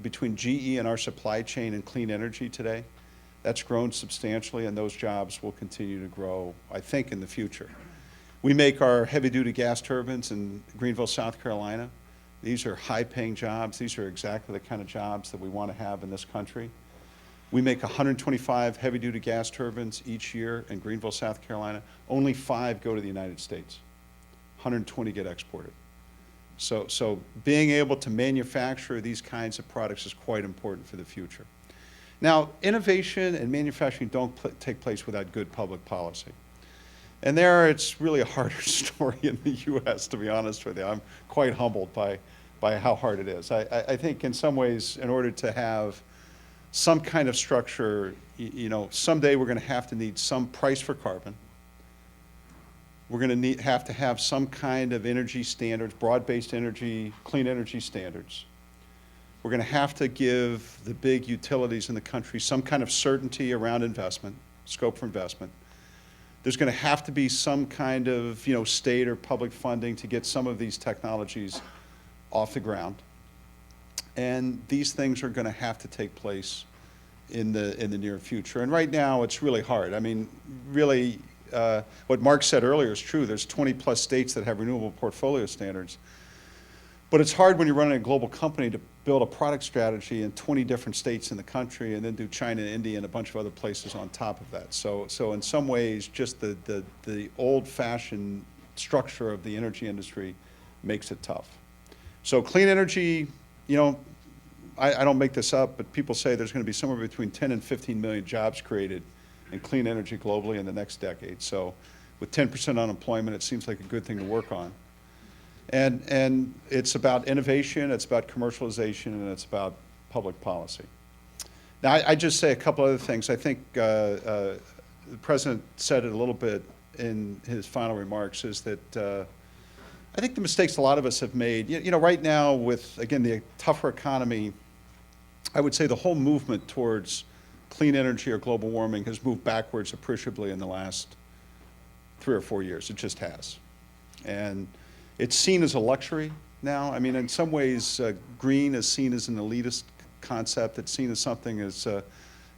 between GE and our supply chain in clean energy today. That's grown substantially, and those jobs will continue to grow, I think, in the future. We make our heavy-duty gas turbines in Greenville, South Carolina. These are high-paying jobs. These are exactly the kind of jobs that we want to have in this country. We make 125 heavy-duty gas turbines each year in Greenville, South Carolina. Only 5 go to the United States. 120 get exported. So being able to manufacture these kinds of products is quite important for the future. Now, innovation and manufacturing don't take place without good public policy. And there, it's really a harder story in the U.S., to be honest with you. I'm quite humbled by how hard it is. I think in some ways, in order to have some kind of structure, someday we're going to need some price for carbon. We're going to have to have some kind of energy standards, broad-based energy, clean energy standards. We're going to have to give the big utilities in the country some kind of certainty around investment, scope for investment. There's going to have to be some kind of state or public funding to get some of these technologies off the ground. And these things are going to have to take place in the near future. And right now, it's really hard. I mean, really, what Mark said earlier is true. There's 20+ states that have renewable portfolio standards. But it's hard when you're running a global company to build a product strategy in 20 different states in the country and then do China and India and a bunch of other places on top of that. So in some ways, just the old-fashioned structure of the energy industry makes it tough. So clean energy, I don't make this up, but people say there's going to be somewhere between 10 and 15 million jobs created in clean energy globally in the next decade. So with 10% unemployment, it seems like a good thing to work on. And it's about innovation, it's about commercialization, and it's about public policy. Now, I just say a couple other things. I think the President said it a little bit in his final remarks, is that I think the mistakes a lot of us have made, right now with, again, the tougher economy, I would say the whole movement towards clean energy or global warming has moved backwards appreciably in the last 3 or 4 years. It just has. And it's seen as a luxury now. I mean, in some ways, green is seen as an elitist concept. It's seen as something as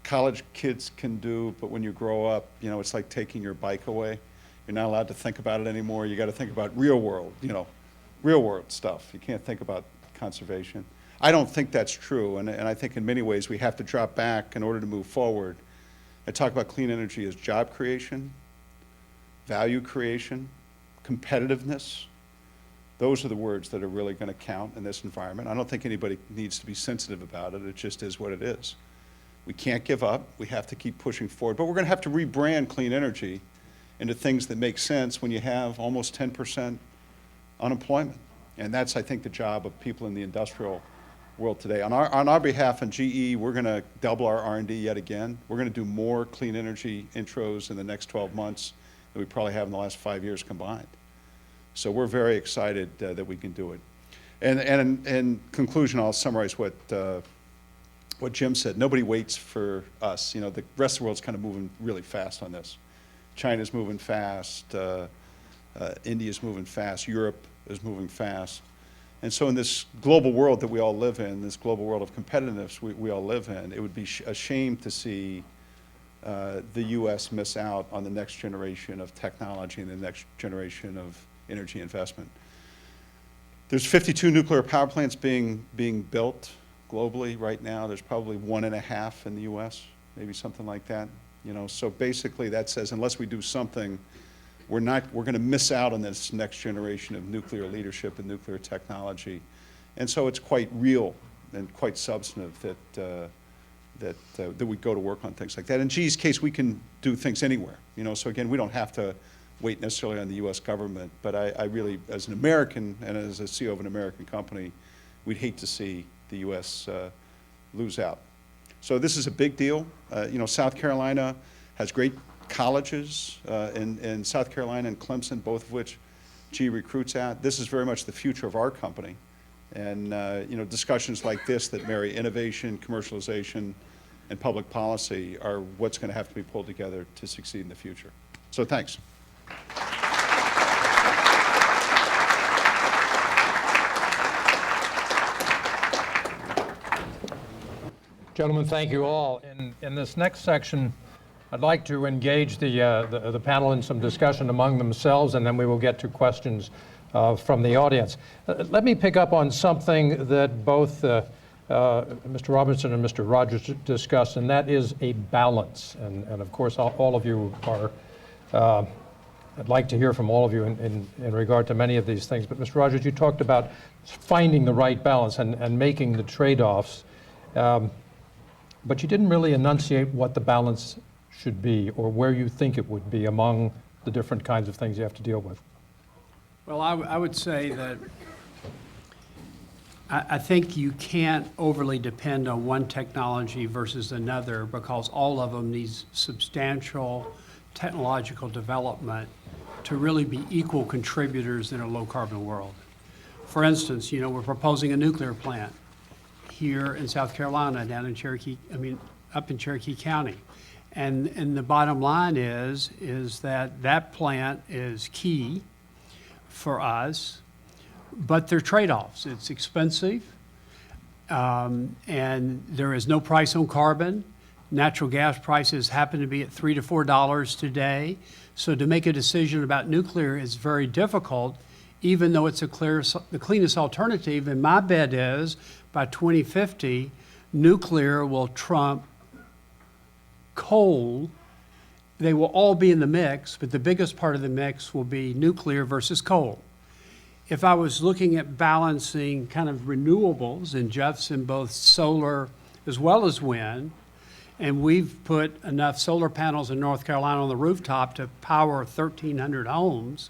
college kids can do, but when you grow up, it's like taking your bike away. You're not allowed to think about it anymore. You got to think about real world stuff. You can't think about conservation. I don't think that's true, and I think in many ways we have to drop back in order to move forward. I talk about clean energy as job creation, value creation, competitiveness. Those are the words that are really going to count in this environment. I don't think anybody needs to be sensitive about it. It just is what it is. We can't give up. We have to keep pushing forward. But we're going to have to rebrand clean energy into things that make sense when you have almost 10% unemployment. And that's, I think, the job of people in the industrial world today. On our behalf in GE, we're going to double our R&D yet again. We're going to do more clean energy intros in the next 12 months than we probably have in the last 5 years combined. So we're very excited that we can do it. And in conclusion, I'll summarize what Jim said. Nobody waits for us. You know, the rest of the world's kind of moving really fast on this. China's moving fast. India's moving fast. Europe is moving fast. And so in this global world that we all live in, this global world of competitiveness we all live in, it would be a shame to see the U.S. miss out on the next generation of technology and the next generation of energy investment. There's 52 nuclear power plants being built globally right now. There's probably 1.5 in the U.S., maybe something like that. You know, so basically that says unless we do something, we're going to miss out on this next generation of nuclear leadership and nuclear technology. And so it's quite real and quite substantive that we go to work on things like that. In GE's case, we can do things anywhere. You know, so again, we don't have to wait necessarily on the U.S. government, but I really, as an American and as a CEO of an American company, we'd hate to see the U.S. Lose out. So this is a big deal. You know, South Carolina has great colleges in South Carolina and Clemson, both of which GE recruits at. This is very much the future of our company. And you know, discussions like this that marry innovation, commercialization, and public policy are what's going to have to be pulled together to succeed in the future. So thanks. Gentlemen, thank you all. In this next section, I'd like to engage the panel in some discussion among themselves, and then we will get to questions from the audience. Let me pick up on something that both Mr. Robertson and Mr. Rogers discussed, and that is a balance. And of course, all of you are, I'd like to hear from all of you in regard to many of these things. But Mr. Rogers, you talked about finding the right balance and making the trade-offs. But you didn't really enunciate what the balance should be or where you think it would be among the different kinds of things you have to deal with. Well, I would say that I think you can't overly depend on one technology versus another because all of them need substantial technological development to really be equal contributors in a low-carbon world. For instance, you know, we're proposing a nuclear plant here in South Carolina, down in Cherokee, up in Cherokee County. And the bottom line is that plant is key for us, but there are trade-offs. It's expensive, and there is no price on carbon. Natural gas prices happen to be at $3 to $4 today. So to make a decision about nuclear is very difficult, even though it's the cleanest alternative. And my bet is by 2050, nuclear will trump coal. They will all be in the mix, but the biggest part of the mix will be nuclear versus coal. If I was looking at balancing kind of renewables, and Jeff's in both solar as well as wind, and we've put enough solar panels in North Carolina on the rooftop to power 1,300 homes,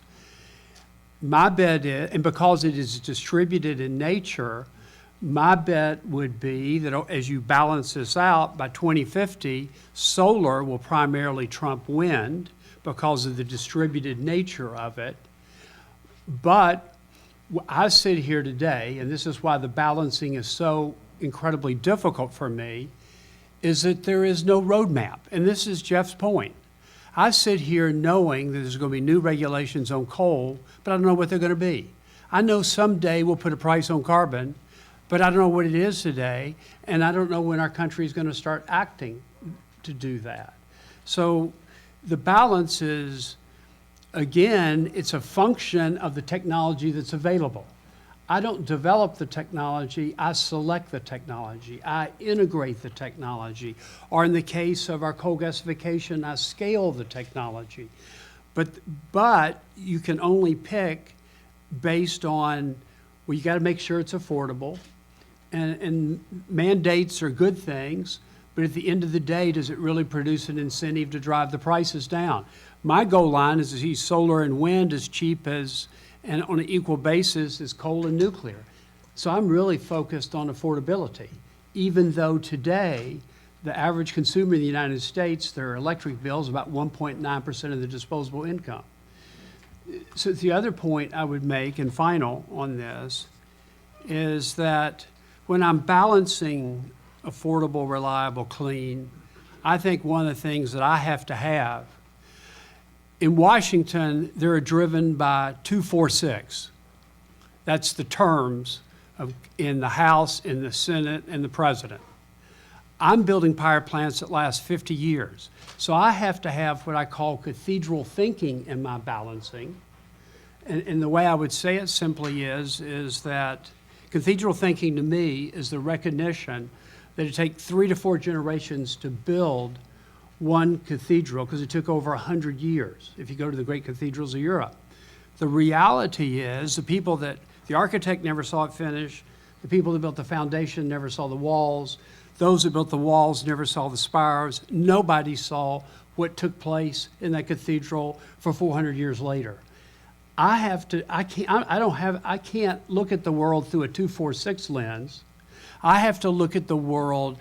my bet is, and because it is distributed in nature, my bet would be that as you balance this out, by 2050, solar will primarily trump wind because of the distributed nature of it. But I sit here today, and this is why the balancing is so incredibly difficult for me, is that there is no roadmap. And this is Jeff's point. I sit here knowing that there's going to be new regulations on coal, but I don't know what they're going to be. I know someday we'll put a price on carbon, but I don't know what it is today, and I don't know when our country is going to start acting to do that. So the balance is, again, it's a function of the technology that's available. I don't develop the technology, I select the technology, I integrate the technology, or in the case of our coal gasification, I scale the technology. But you can only pick based on, well, you got to make sure it's affordable, and mandates are good things, but at the end of the day, does it really produce an incentive to drive the prices down? My goal line is to see solar and wind as cheap as, and on an equal basis as coal and nuclear. So I'm really focused on affordability, even though today, the average consumer in the United States, their electric bill is about 1.9% of their disposable income. So the other point I would make, and final on this, is that when I'm balancing affordable, reliable, clean, I think one of the things that I have to have, in Washington, they're driven by 246. That's the terms in the House, in the Senate, and the President. I'm building power plants that last 50 years. So I have to have what I call cathedral thinking in my balancing. And the way I would say it simply is that cathedral thinking to me is the recognition that it takes 3 to 4 generations to build one cathedral, because it took over 100 years, if you go to the great cathedrals of Europe. The reality is the architect never saw it finished, the people that built the foundation never saw the walls, those that built the walls never saw the spires, nobody saw what took place in that cathedral for 400 years later. I can't look at the world through a 246 lens. I have to look at the world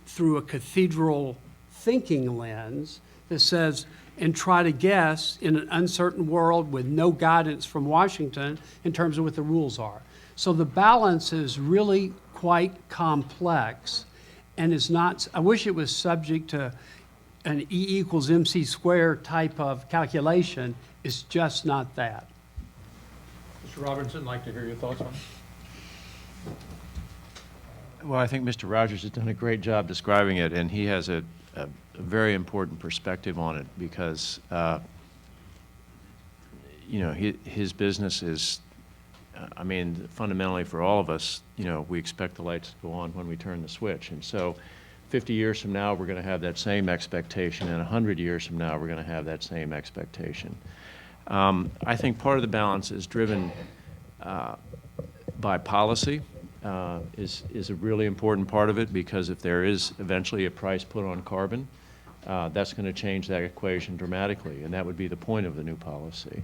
through a cathedral thinking lens that says, and try to guess in an uncertain world with no guidance from Washington in terms of what the rules are. So the balance is really quite complex and is not, I wish it was subject to an E equals MC squared type of calculation. It's just not that. Mr. Robertson, I'd like to hear your thoughts on it. Well, I think Mr. Rogers has done a great job describing it, and he has a very important perspective on it because, his business is, fundamentally for all of us, we expect the lights to go on when we turn the switch. And so 50 years from now, we're going to have that same expectation, and 100 years from now, we're going to have that same expectation. I think part of the balance is driven by policy. Is a really important part of it, because if there is eventually a price put on carbon, that's going to change that equation dramatically, and that would be the point of the new policy.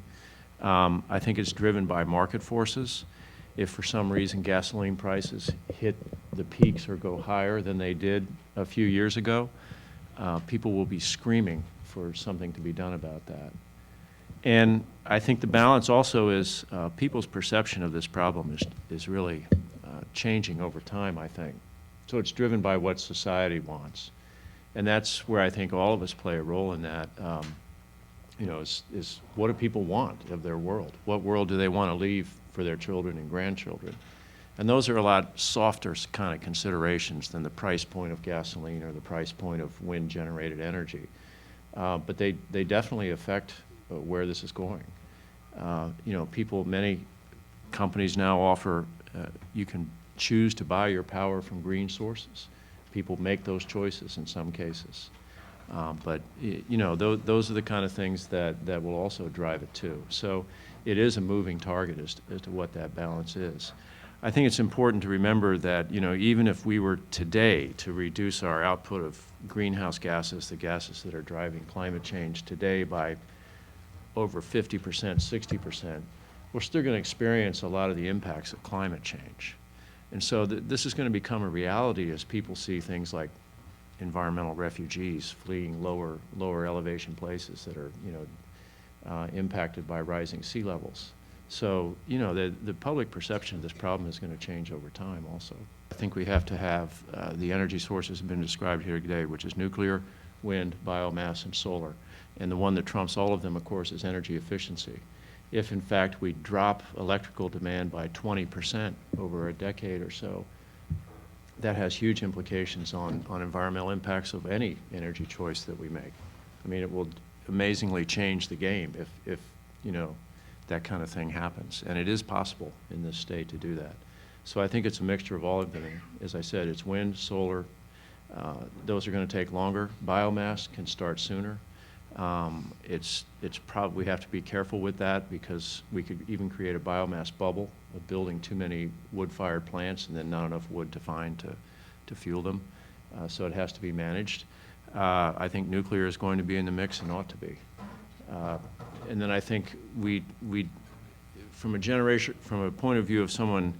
I think it's driven by market forces. If for some reason gasoline prices hit the peaks or go higher than they did a few years ago, people will be screaming for something to be done about that. And I think the balance also is people's perception of this problem is really changing over time, I think. So it's driven by what society wants. And that's where I think all of us play a role in that, is what do people want of their world? What world do they want to leave for their children and grandchildren? And those are a lot softer kind of considerations than the price point of gasoline or the price point of wind-generated energy. But they definitely affect where this is going. Many companies now offer, you can choose to buy your power from green sources. People make those choices in some cases. But those are the kind of things that will also drive it too. So it is a moving target as to what that balance is. I think it's important to remember that, even if we were today to reduce our output of greenhouse gases, the gases that are driving climate change today, by over 50%, 60%, we're still going to experience a lot of the impacts of climate change. And so this is going to become a reality as people see things like environmental refugees fleeing lower elevation places that are, impacted by rising sea levels. So, the public perception of this problem is going to change over time also. I think we have to have the energy sources have been described here today, which is nuclear, wind, biomass, and solar. And the one that trumps all of them, of course, is energy efficiency. If, in fact, we drop electrical demand by 20% over a decade or so, that has huge implications on environmental impacts of any energy choice that we make. I mean, it will amazingly change the game if that kind of thing happens. And it is possible in this state to do that. So I think it's a mixture of all of them. As I said, it's wind, solar. Those are going to take longer. Biomass can start sooner. We have to be careful with that, because we could even create a biomass bubble of building too many wood-fired plants and then not enough wood to find to fuel them. so it has to be managed. I think nuclear is going to be in the mix and ought to be. And then I think from a point of view of someone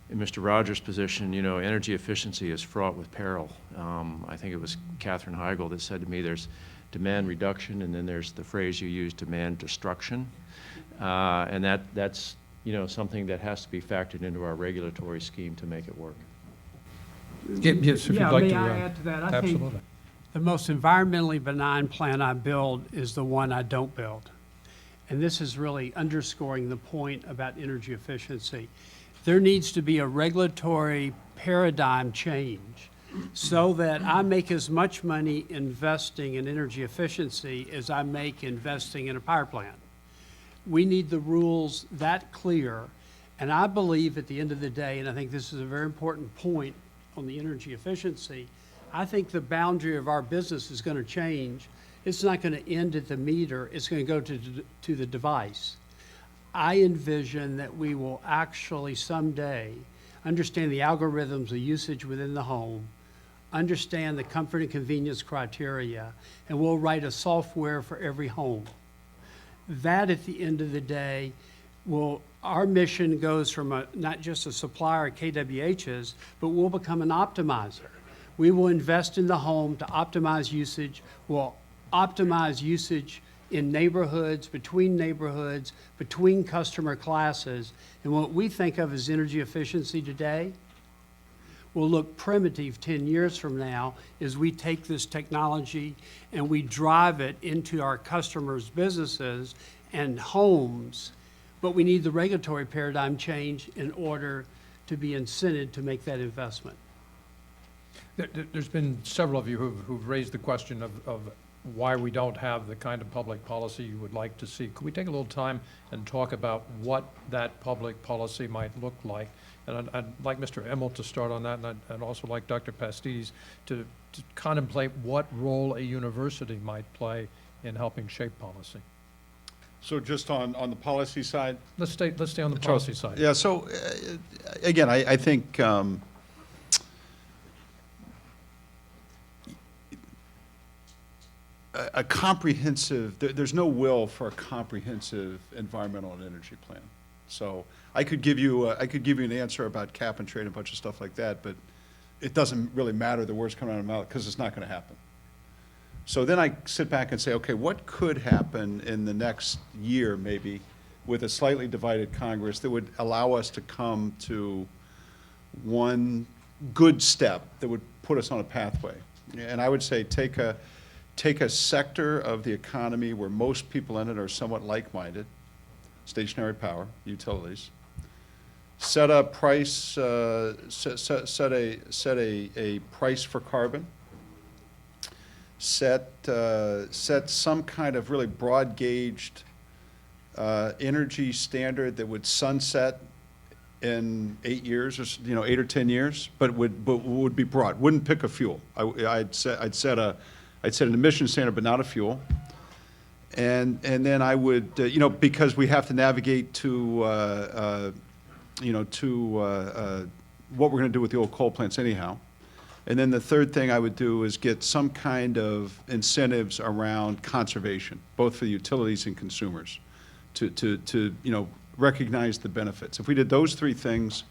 in Mr. Rogers' position, you know, energy efficiency is fraught with peril. I think it was Katherine Heigl that said to me, there's demand reduction, and then there's the phrase you use, demand destruction. And that's, you know, something that has to be factored into our regulatory scheme to make it work. Yes, if you'd Yeah, like may to. I add to that? I think Absolutely. the most environmentally benign plant I build is the one I don't build. And this is really underscoring the point about energy efficiency. There needs to be a regulatory paradigm change so that I make as much money investing in energy efficiency as I make investing in a power plant. We need the rules that clear. And I believe at the end of the day, and I think this is a very important point on the energy efficiency, I think the boundary of our business is going to change. It's not going to end at the meter. It's going to go to the device. I envision that we will actually someday understand the algorithms of usage within the home, understand the comfort and convenience criteria, and we'll write a software for every home. That, at the end of the day, our mission goes from not just a supplier of KWHs, but we'll become an optimizer. We will invest in the home to optimize usage. We'll optimize usage in neighborhoods, between customer classes. And what we think of as energy efficiency today will look primitive 10 years from now as we take this technology and we drive it into our customers' businesses and homes. But we need the regulatory paradigm change in order to be incented to make that investment. There's been several of you who've raised the question of why we don't have the kind of public policy you would like to see. Could we take a little time and talk about what that public policy might look like? And I'd like Mr. Immelt to start on that, and I'd also like Dr. Pastides to contemplate what role a university might play in helping shape policy. So just on the policy side? Let's stay on the policy side. Yeah, so again, I think a comprehensive, there's no will for a comprehensive environmental and energy plan. So I could give you an answer about cap and trade and a bunch of stuff like that, but it doesn't really matter the words coming out of my mouth because it's not going to happen. So then I sit back and say, okay, what could happen in the next year maybe with a slightly divided Congress that would allow us to come to one good step that would put us on a pathway? And I would say take a sector of the economy where most people in it are somewhat like-minded, stationary power, utilities, set a price, set a price for carbon, set some kind of really broad-gauged energy standard that would sunset in 8 years, or 8 or 10 years, but would be broad. Wouldn't pick a fuel. I'd set an emission standard, but not a fuel. And then I would, because we have to navigate to what we're going to do with the old coal plants anyhow. And then the third thing I would do is get some kind of incentives around conservation, both for the utilities and consumers, to recognize the benefits. If we did those three things,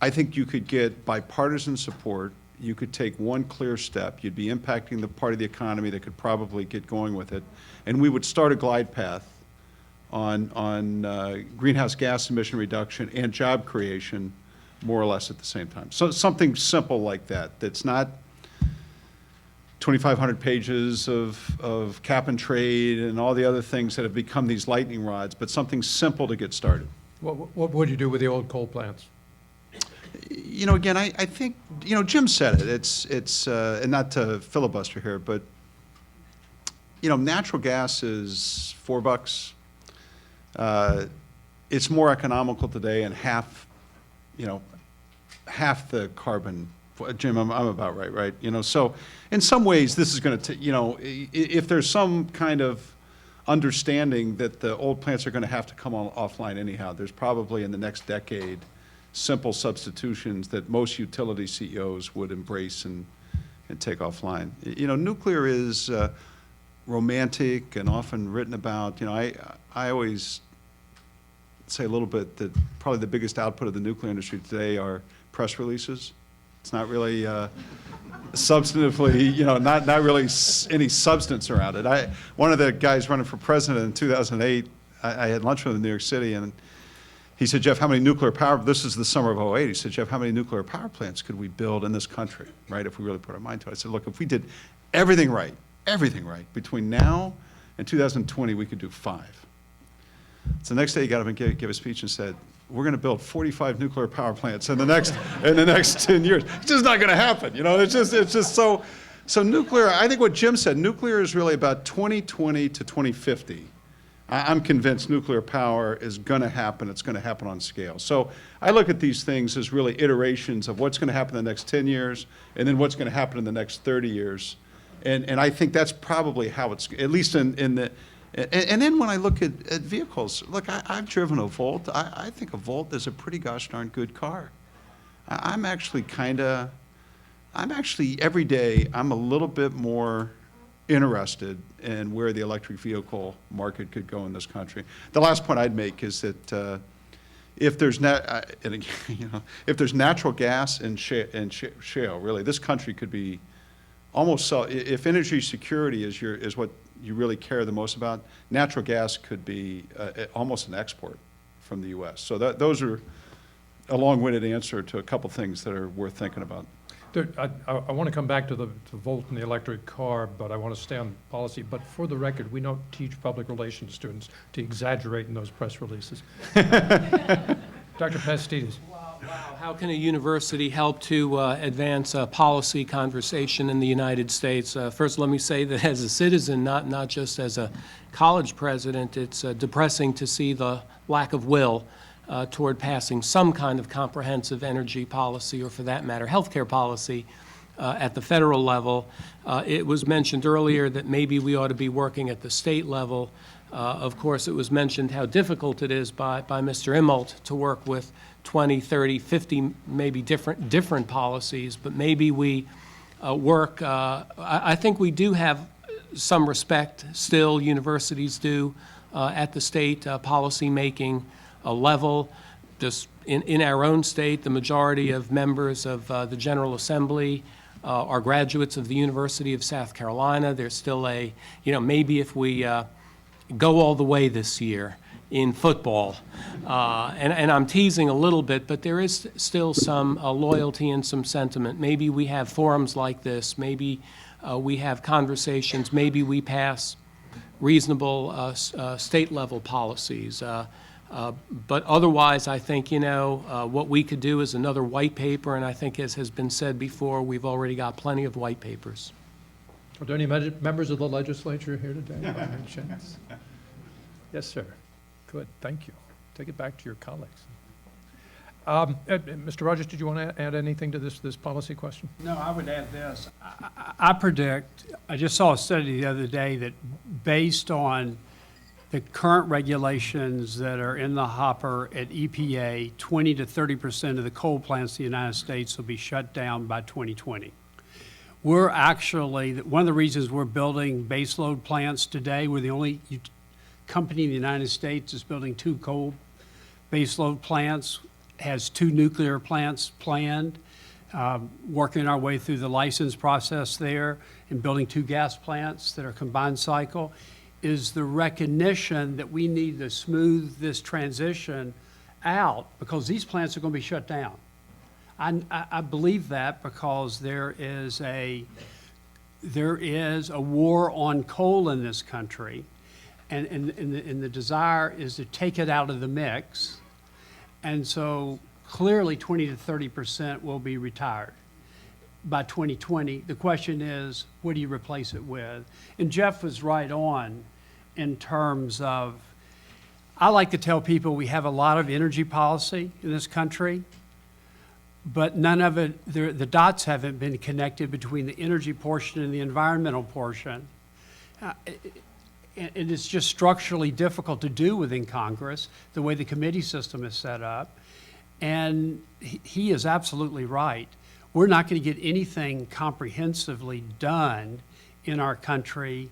I think you could get bipartisan support. You could take one clear step. You'd be impacting the part of the economy that could probably get going with it. And we would start a glide path on greenhouse gas emission reduction and job creation more or less at the same time. So something simple like that, that's not 2,500 pages of cap and trade and all the other things that have become these lightning rods, but something simple to get started. What would you do with the old coal plants? Again, I think, Jim said it. It's and not to filibuster here, but, natural gas is $4. It's more economical today and half the carbon. Jim, I'm about right? So in some ways, this is going to, if there's some kind of understanding that the old plants are going to have to come offline anyhow, there's probably in the next decade simple substitutions that most utility CEOs would embrace take offline. You know, nuclear is romantic and often written about. You know, I always say a little bit that probably the biggest output of the nuclear industry today are press releases. It's not really substantively, you know, not really any substance around it. One of the guys running for president in 2008, I had lunch with him in New York City, and he said, Jeff, how many nuclear power, this is the summer of '08, he said, Jeff, how many nuclear power plants could we build in this country, right, if we really put our mind to it? I said, look, if we did everything right, between now and 2020, we could do 5. So the next day he got up and gave a speech and said, we're going to build 45 nuclear power plants in the next 10 years. It's just not going to happen. You know, it's just so nuclear. I think what Jim said, nuclear is really about 2020 to 2050. I'm convinced nuclear power is going to happen. It's going to happen on scale. So I look at these things as really iterations of what's going to happen in the next 10 years, and then what's going to happen in the next 30 years. And I think that's probably how it's, at least in the. And then when I look at vehicles, look, I've driven a Volt. I think a Volt is a pretty gosh darn good car. I'm actually every day, I'm a little bit more interested in where the electric vehicle market could go in this country. The last point I'd make is that if there's if there's natural gas and shale, really, this country could be almost so. If energy security is what you really care the most about, natural gas could be almost an export from the U.S. So those are a long-winded answer to a couple things that are worth thinking about. I want to come back to the Volt and the electric car, but I want to stay on policy. But for the record, we don't teach public relations students to exaggerate in those press releases. Dr. Pastides. Wow, how can a university help to advance a policy conversation in the United States? First, let me say that as a citizen, not just as a college president, it's depressing to see the lack of will toward passing some kind of comprehensive energy policy, or for that matter, healthcare policy at the federal level. It was mentioned earlier that maybe we ought to be working at the state level. Of course, it was mentioned how difficult it is by Mr. Immelt to work with 20, 30, 50, maybe different policies, but maybe we work. I think we do have some respect still, universities do, at the state policy-making level. Just in our own state, the majority of members of the General Assembly are graduates of the University of South Carolina. There's still maybe if we go all the way this year in football, and I'm teasing a little bit, but there is still some loyalty and some sentiment. Maybe we have forums like this. Maybe we have conversations. Maybe we pass reasonable state-level policies. But otherwise, I think, what we could do is another white paper, and I think, as has been said before, we've already got plenty of white papers. Are there any members of the legislature here today? By any chance? Yes, sir. Good, thank you. Take it back to your colleagues. Mr. Rogers, did you want to add anything to this policy question? No, I would add this. I predict, I just saw a study the other day that based on the current regulations that are in the hopper at EPA, 20 to 30% of the coal plants in the United States will be shut down by 2020. We're actually, one of the reasons we're building baseload plants today, we're the only company in the United States that's building 2 coal baseload plants, has 2 nuclear plants planned, working our way through the license process there, and building 2 gas plants that are combined cycle, is the recognition that we need to smooth this transition out because these plants are going to be shut down. I believe that because there is a war on coal in this country, and the desire is to take it out of the mix, and so clearly 20 to 30% will be retired by 2020. The question is, what do you replace it with? And Jeff was right on in terms of, I like to tell people we have a lot of energy policy in this country, but none of it, the dots haven't been connected between the energy portion and the environmental portion. And it's just structurally difficult to do within Congress, the way the committee system is set up. And he is absolutely right. we're not going to get anything comprehensively done in our country.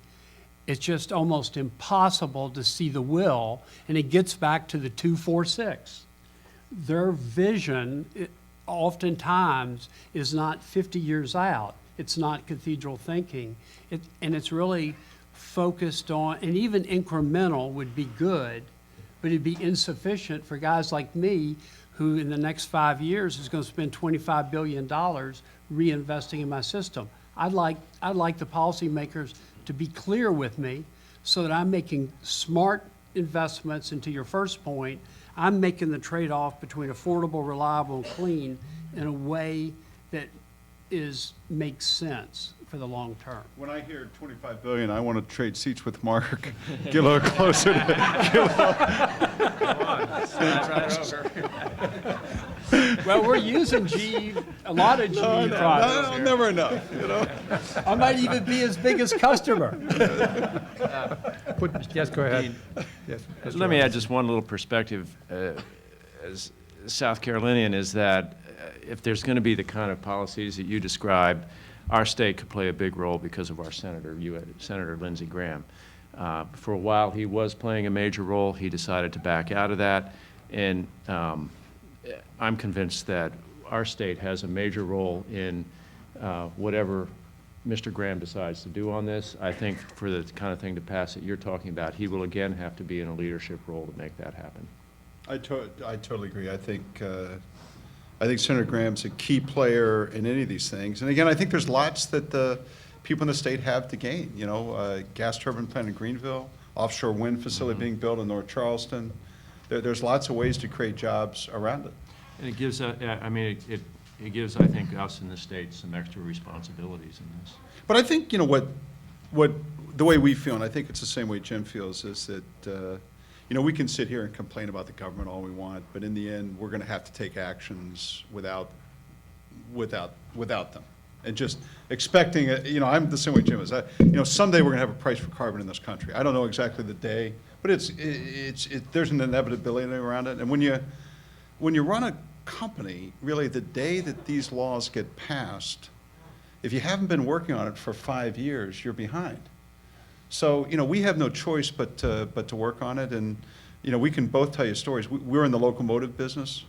It's just almost impossible to see the will, and it gets back to the 246. Their vision oftentimes is not 50 years out. It's not cathedral thinking. And it's really focused on, and even incremental would be good, but it'd be insufficient for guys like me who in the next 5 years is going to spend $25 billion reinvesting in my system. I'd like the policymakers to be clear with me so that I'm making smart investments. And to your first point, I'm making the trade-off between affordable, reliable, and clean in a way that makes sense for the long term. When I hear 25 billion, I want to trade seats with Mark. Get a little closer to Well, we're using a lot of GE products no, here. never enough, you know? I might even be his biggest customer. Yes, go ahead. Yes, Mr. Let me add Robertson. just one little perspective as South Carolinian is that if there's going to be the kind of policies that you described, our state could play a big role because of our senator, Senator Lindsey Graham. For a while, he was playing a major role. He decided to back out of that. And I'm convinced that our state has a major role in whatever Mr. Graham decides to do on this. I think for the kind of thing to pass that you're talking about, he will again have to be in a leadership role to make that happen. I totally agree. I think Senator Graham's a key player in any of these things. And again, I think there's lots that the people in the state have to gain. You know, gas turbine plant in Greenville, offshore wind facility being built in North Charleston. There's lots of ways to create jobs around it. And it gives, it gives, I think, us in the state some extra responsibilities in this. But I think, you know, what the way we feel, and I think it's the same way Jim feels, is that, you know, we can sit here and complain about the government all we want, but in the end, we're going to have to take actions without them. And just expecting, you know, I'm the same way Jim is. You know, someday we're going to have a price for carbon in this country. I don't know exactly the day, but there's an inevitability around it. And when you run a company, really the day that these laws get passed, if you haven't been working on it for 5 years, you're behind. So, you know, we have no choice but to work on it. And, you know, we can both tell you stories. We're in the locomotive business.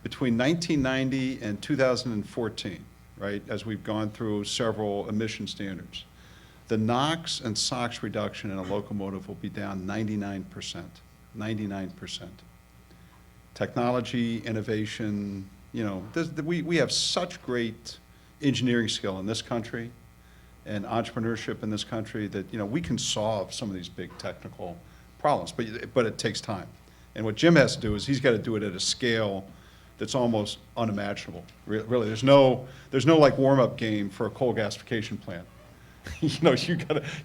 Between 1990 and 2014, right, as we've gone through several emission standards, the NOx and SOx reduction in a locomotive will be down 99%. 99%. Technology, innovation, you know, we have such great engineering skill in this country and entrepreneurship in this country that, you know, we can solve some of these big technical problems, but it takes time. And what Jim has to do is he's got to do it at a scale that's almost unimaginable. Really, there's no like warm-up game for a coal gasification plant. You know,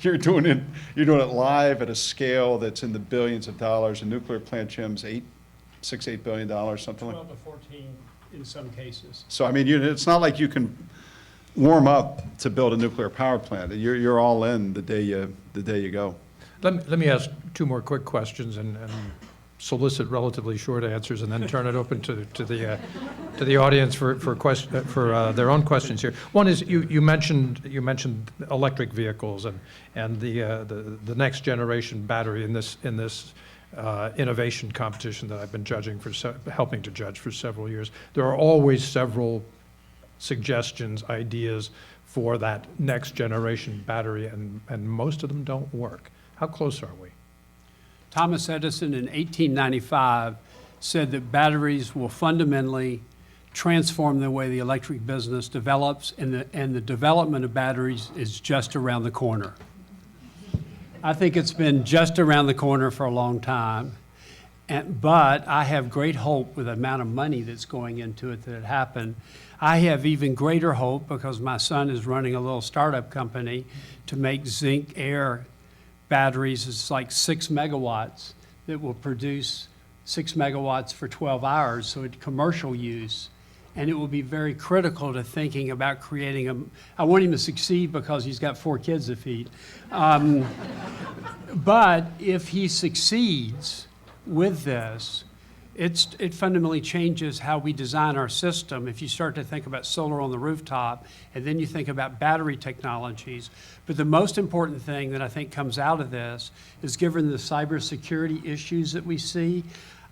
you're doing it live at a scale that's in the billions of dollars. A nuclear plant, Jim's $8 billion, something like. 12 to 14 in some cases. So I mean, it's not like you can warm up to build a nuclear power plant. You're all in the day you go. Let me ask two more quick questions and solicit relatively short answers, and then turn it open to the audience for their own questions here. One is you mentioned electric vehicles and the next generation battery in this innovation competition that I've been helping to judge for several years. There are always several suggestions, ideas for that next generation battery, and most of them don't work. How close are we? Thomas Edison in 1895 said that batteries will fundamentally transform the way the electric business develops, and the development of batteries is just around the corner. I think it's been just around the corner for a long time, but I have great hope with the amount of money that's going into it that it happened. I have even greater hope because my son is running a little startup company to make zinc air batteries. It's like 6 megawatts that will produce 6 megawatts for 12 hours, so it's commercial use. And it will be very critical to thinking about creating I want him to succeed because he's got 4 kids to feed. But if he succeeds with this, It fundamentally changes how we design our system if you start to think about solar on the rooftop and then you think about battery technologies. But the most important thing that I think comes out of this is, given the cybersecurity issues that we see,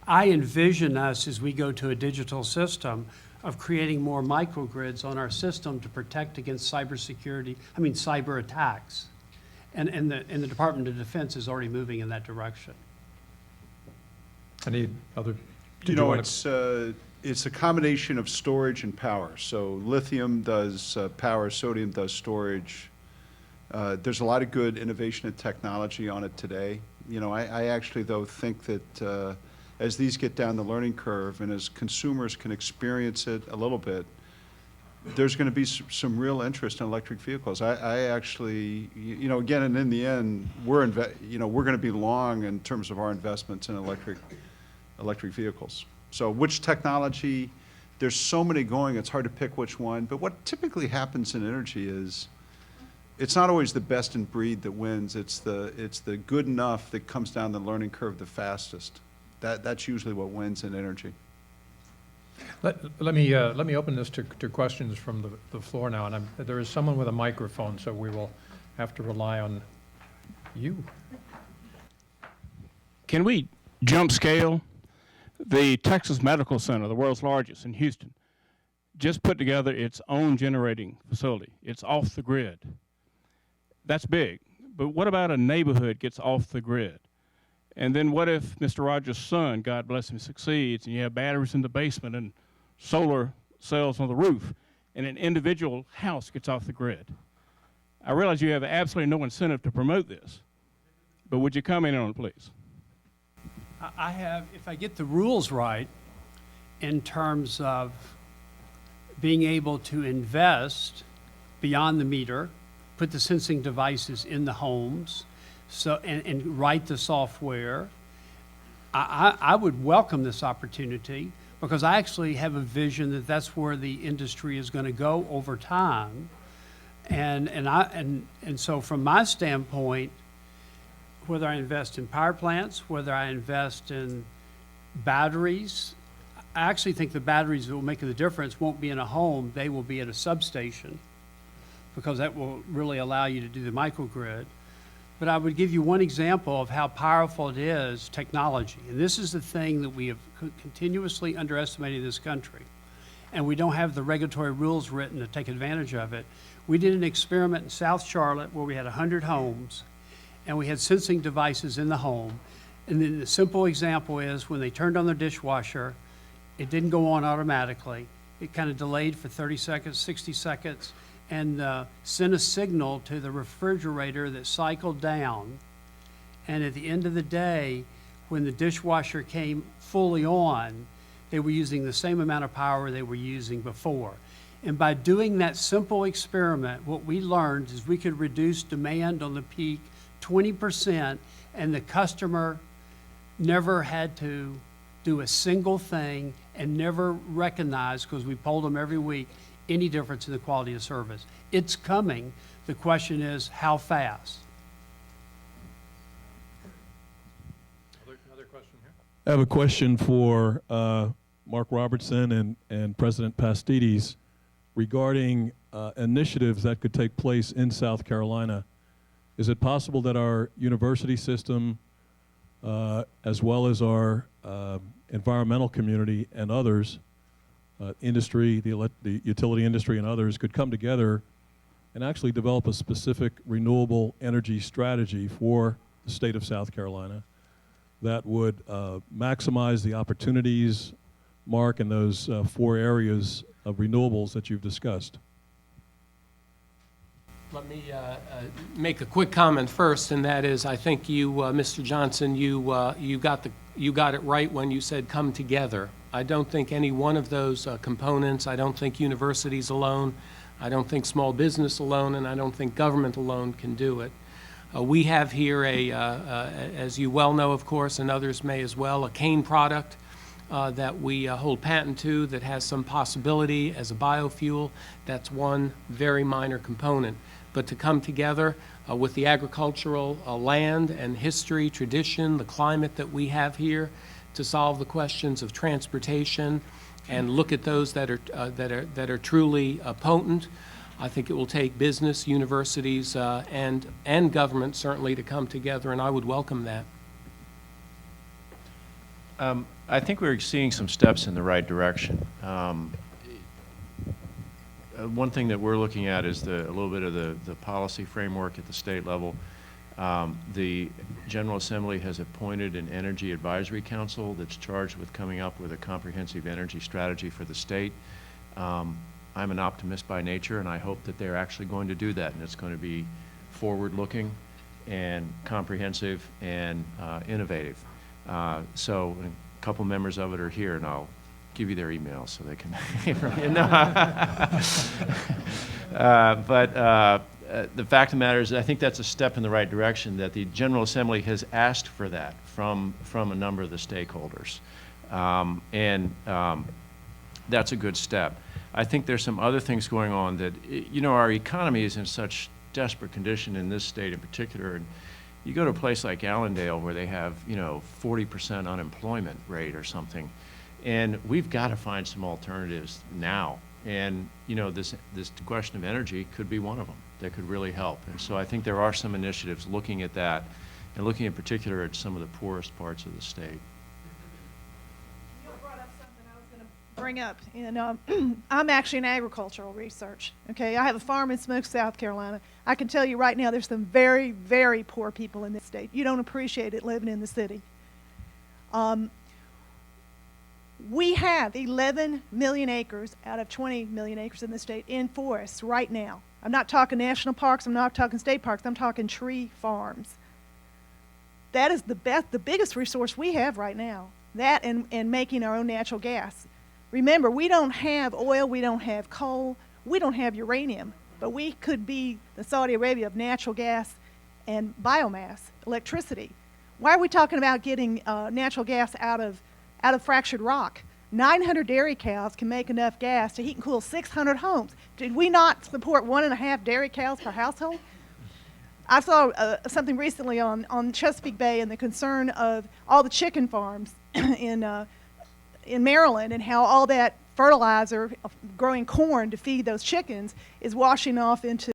I envision us, as we go to a digital system, of creating more microgrids on our system to protect against cyber attacks. And the Department of Defense is already moving in that direction. Any other? You know, it's a combination of storage and power. So lithium does power, sodium does storage. There's a lot of good innovation and technology on it today. You know, I actually, though, think that as these get down the learning curve and as consumers can experience it a little bit, there's going to be some real interest in electric vehicles. I actually, you know, again, and in the end, we're going to be long in terms of our investments in electric vehicles. So which technology, there's so many going, it's hard to pick which one. But what typically happens in energy is it's not always the best in breed that wins. It's the good enough that comes down the learning curve the fastest. That's usually what wins in energy. Let me open this to questions from the floor now. And there is someone with a microphone, so we will have to rely on you. Can we jump scale? The Texas Medical Center, the world's largest in Houston, just put together its own generating facility. It's off the grid. That's big. But what about a neighborhood gets off the grid? And then what if Mr. Rogers' son, God bless him, succeeds, and you have batteries in the basement and solar cells on the roof, and an individual house gets off the grid? I realize you have absolutely no incentive to promote this, but would you comment on it, please? I have, if I get the rules right, in terms of being able to invest beyond the meter, put the sensing devices in the homes, so and write the software, I would welcome this opportunity, because I actually have a vision that that's where the industry is going to go over time, and so from my standpoint, whether I invest in power plants, whether I invest in batteries, I actually think the batteries that will make the difference won't be in a home, they will be at a substation, because that will really allow you to do the microgrid. But I would give you one example of how powerful it is, technology. And this is the thing that we have continuously underestimated in this country. And we don't have the regulatory rules written to take advantage of it. We did an experiment in South Charlotte where we had 100 homes, and we had sensing devices in the home. And then the simple example is when they turned on their dishwasher, it didn't go on automatically. It kind of delayed for 30 seconds, 60 seconds, and sent a signal to the refrigerator that cycled down. And at the end of the day, when the dishwasher came fully on, they were using the same amount of power they were using before. And by doing that simple experiment, what we learned is we could reduce demand on the peak 20%, and the customer never had to do a single thing and never recognized, because we polled them every week, any difference in the quality of service. It's coming. The question is, how fast? Another question here? I have a question for Mark Robertson and President Pastides regarding initiatives that could take place in South Carolina. Is it possible that our university system, as well as our environmental community and others, industry, the utility industry and others, could come together and actually develop a specific renewable energy strategy for the state of South Carolina that would maximize the opportunities, Mark, in those 4 areas of renewables that you've discussed? Let me make a quick comment first, and that is, I think you, Mr. Johnson, you got it right when you said come together. I don't think any one of those components, I don't think universities alone, I don't think small business alone, and I don't think government alone can do it. We have here as you well know, of course, and others may as well, a cane product that we hold patent to that has some possibility as a biofuel. That's one very minor component. But to come together with the agricultural land and history, tradition, the climate that we have here, to solve the questions of transportation and look at those that are truly potent. I think it will take business, universities, and government certainly to come together, and I would welcome that. I think we're seeing some steps in the right direction. One thing that we're looking at is a little bit of the policy framework at the state level. The General Assembly has appointed an Energy Advisory Council that's charged with coming up with a comprehensive energy strategy for the state. I'm an optimist by nature, and I hope that they're actually going to do that, and it's going to be forward-looking and comprehensive and innovative. So a couple members of it are here, and I'll give you their emails so they can hear from you. No. The fact of the matter is, I think that's a step in the right direction, that the General Assembly has asked for that from a number of the stakeholders. That's a good step. I think there's some other things going on that, you know, our economy is in such desperate condition in this state in particular. And you go to a place like Allendale where they have, you know, 40% unemployment rate or something. And we've got to find some alternatives now. And, you know, this question of energy could be one of them that could really help. And so I think there are some initiatives looking at that and looking in particular at some of the poorest parts of the state. You brought up something I was going to bring up. And I'm actually in agricultural research. Okay, I have a farm in Smoke, South Carolina. I can tell you right now there's some very, very poor people in this state. You don't appreciate it living in the city. We have 11 million acres out of 20 million acres in the state in forests right now. I'm not talking national parks, I'm not talking state parks, I'm talking tree farms. That is the biggest resource we have right now. That and making our own natural gas. Remember, we don't have oil, we don't have coal, we don't have uranium, but we could be the Saudi Arabia of natural gas and biomass, electricity. Why are we talking about getting natural gas out of fractured rock? 900 dairy cows can make enough gas to heat and cool 600 homes. Did we not support 1.5 dairy cows per household? I saw something recently on Chesapeake Bay and the concern of all the chicken farms in Maryland, and how all that fertilizer growing corn to feed those chickens is washing off into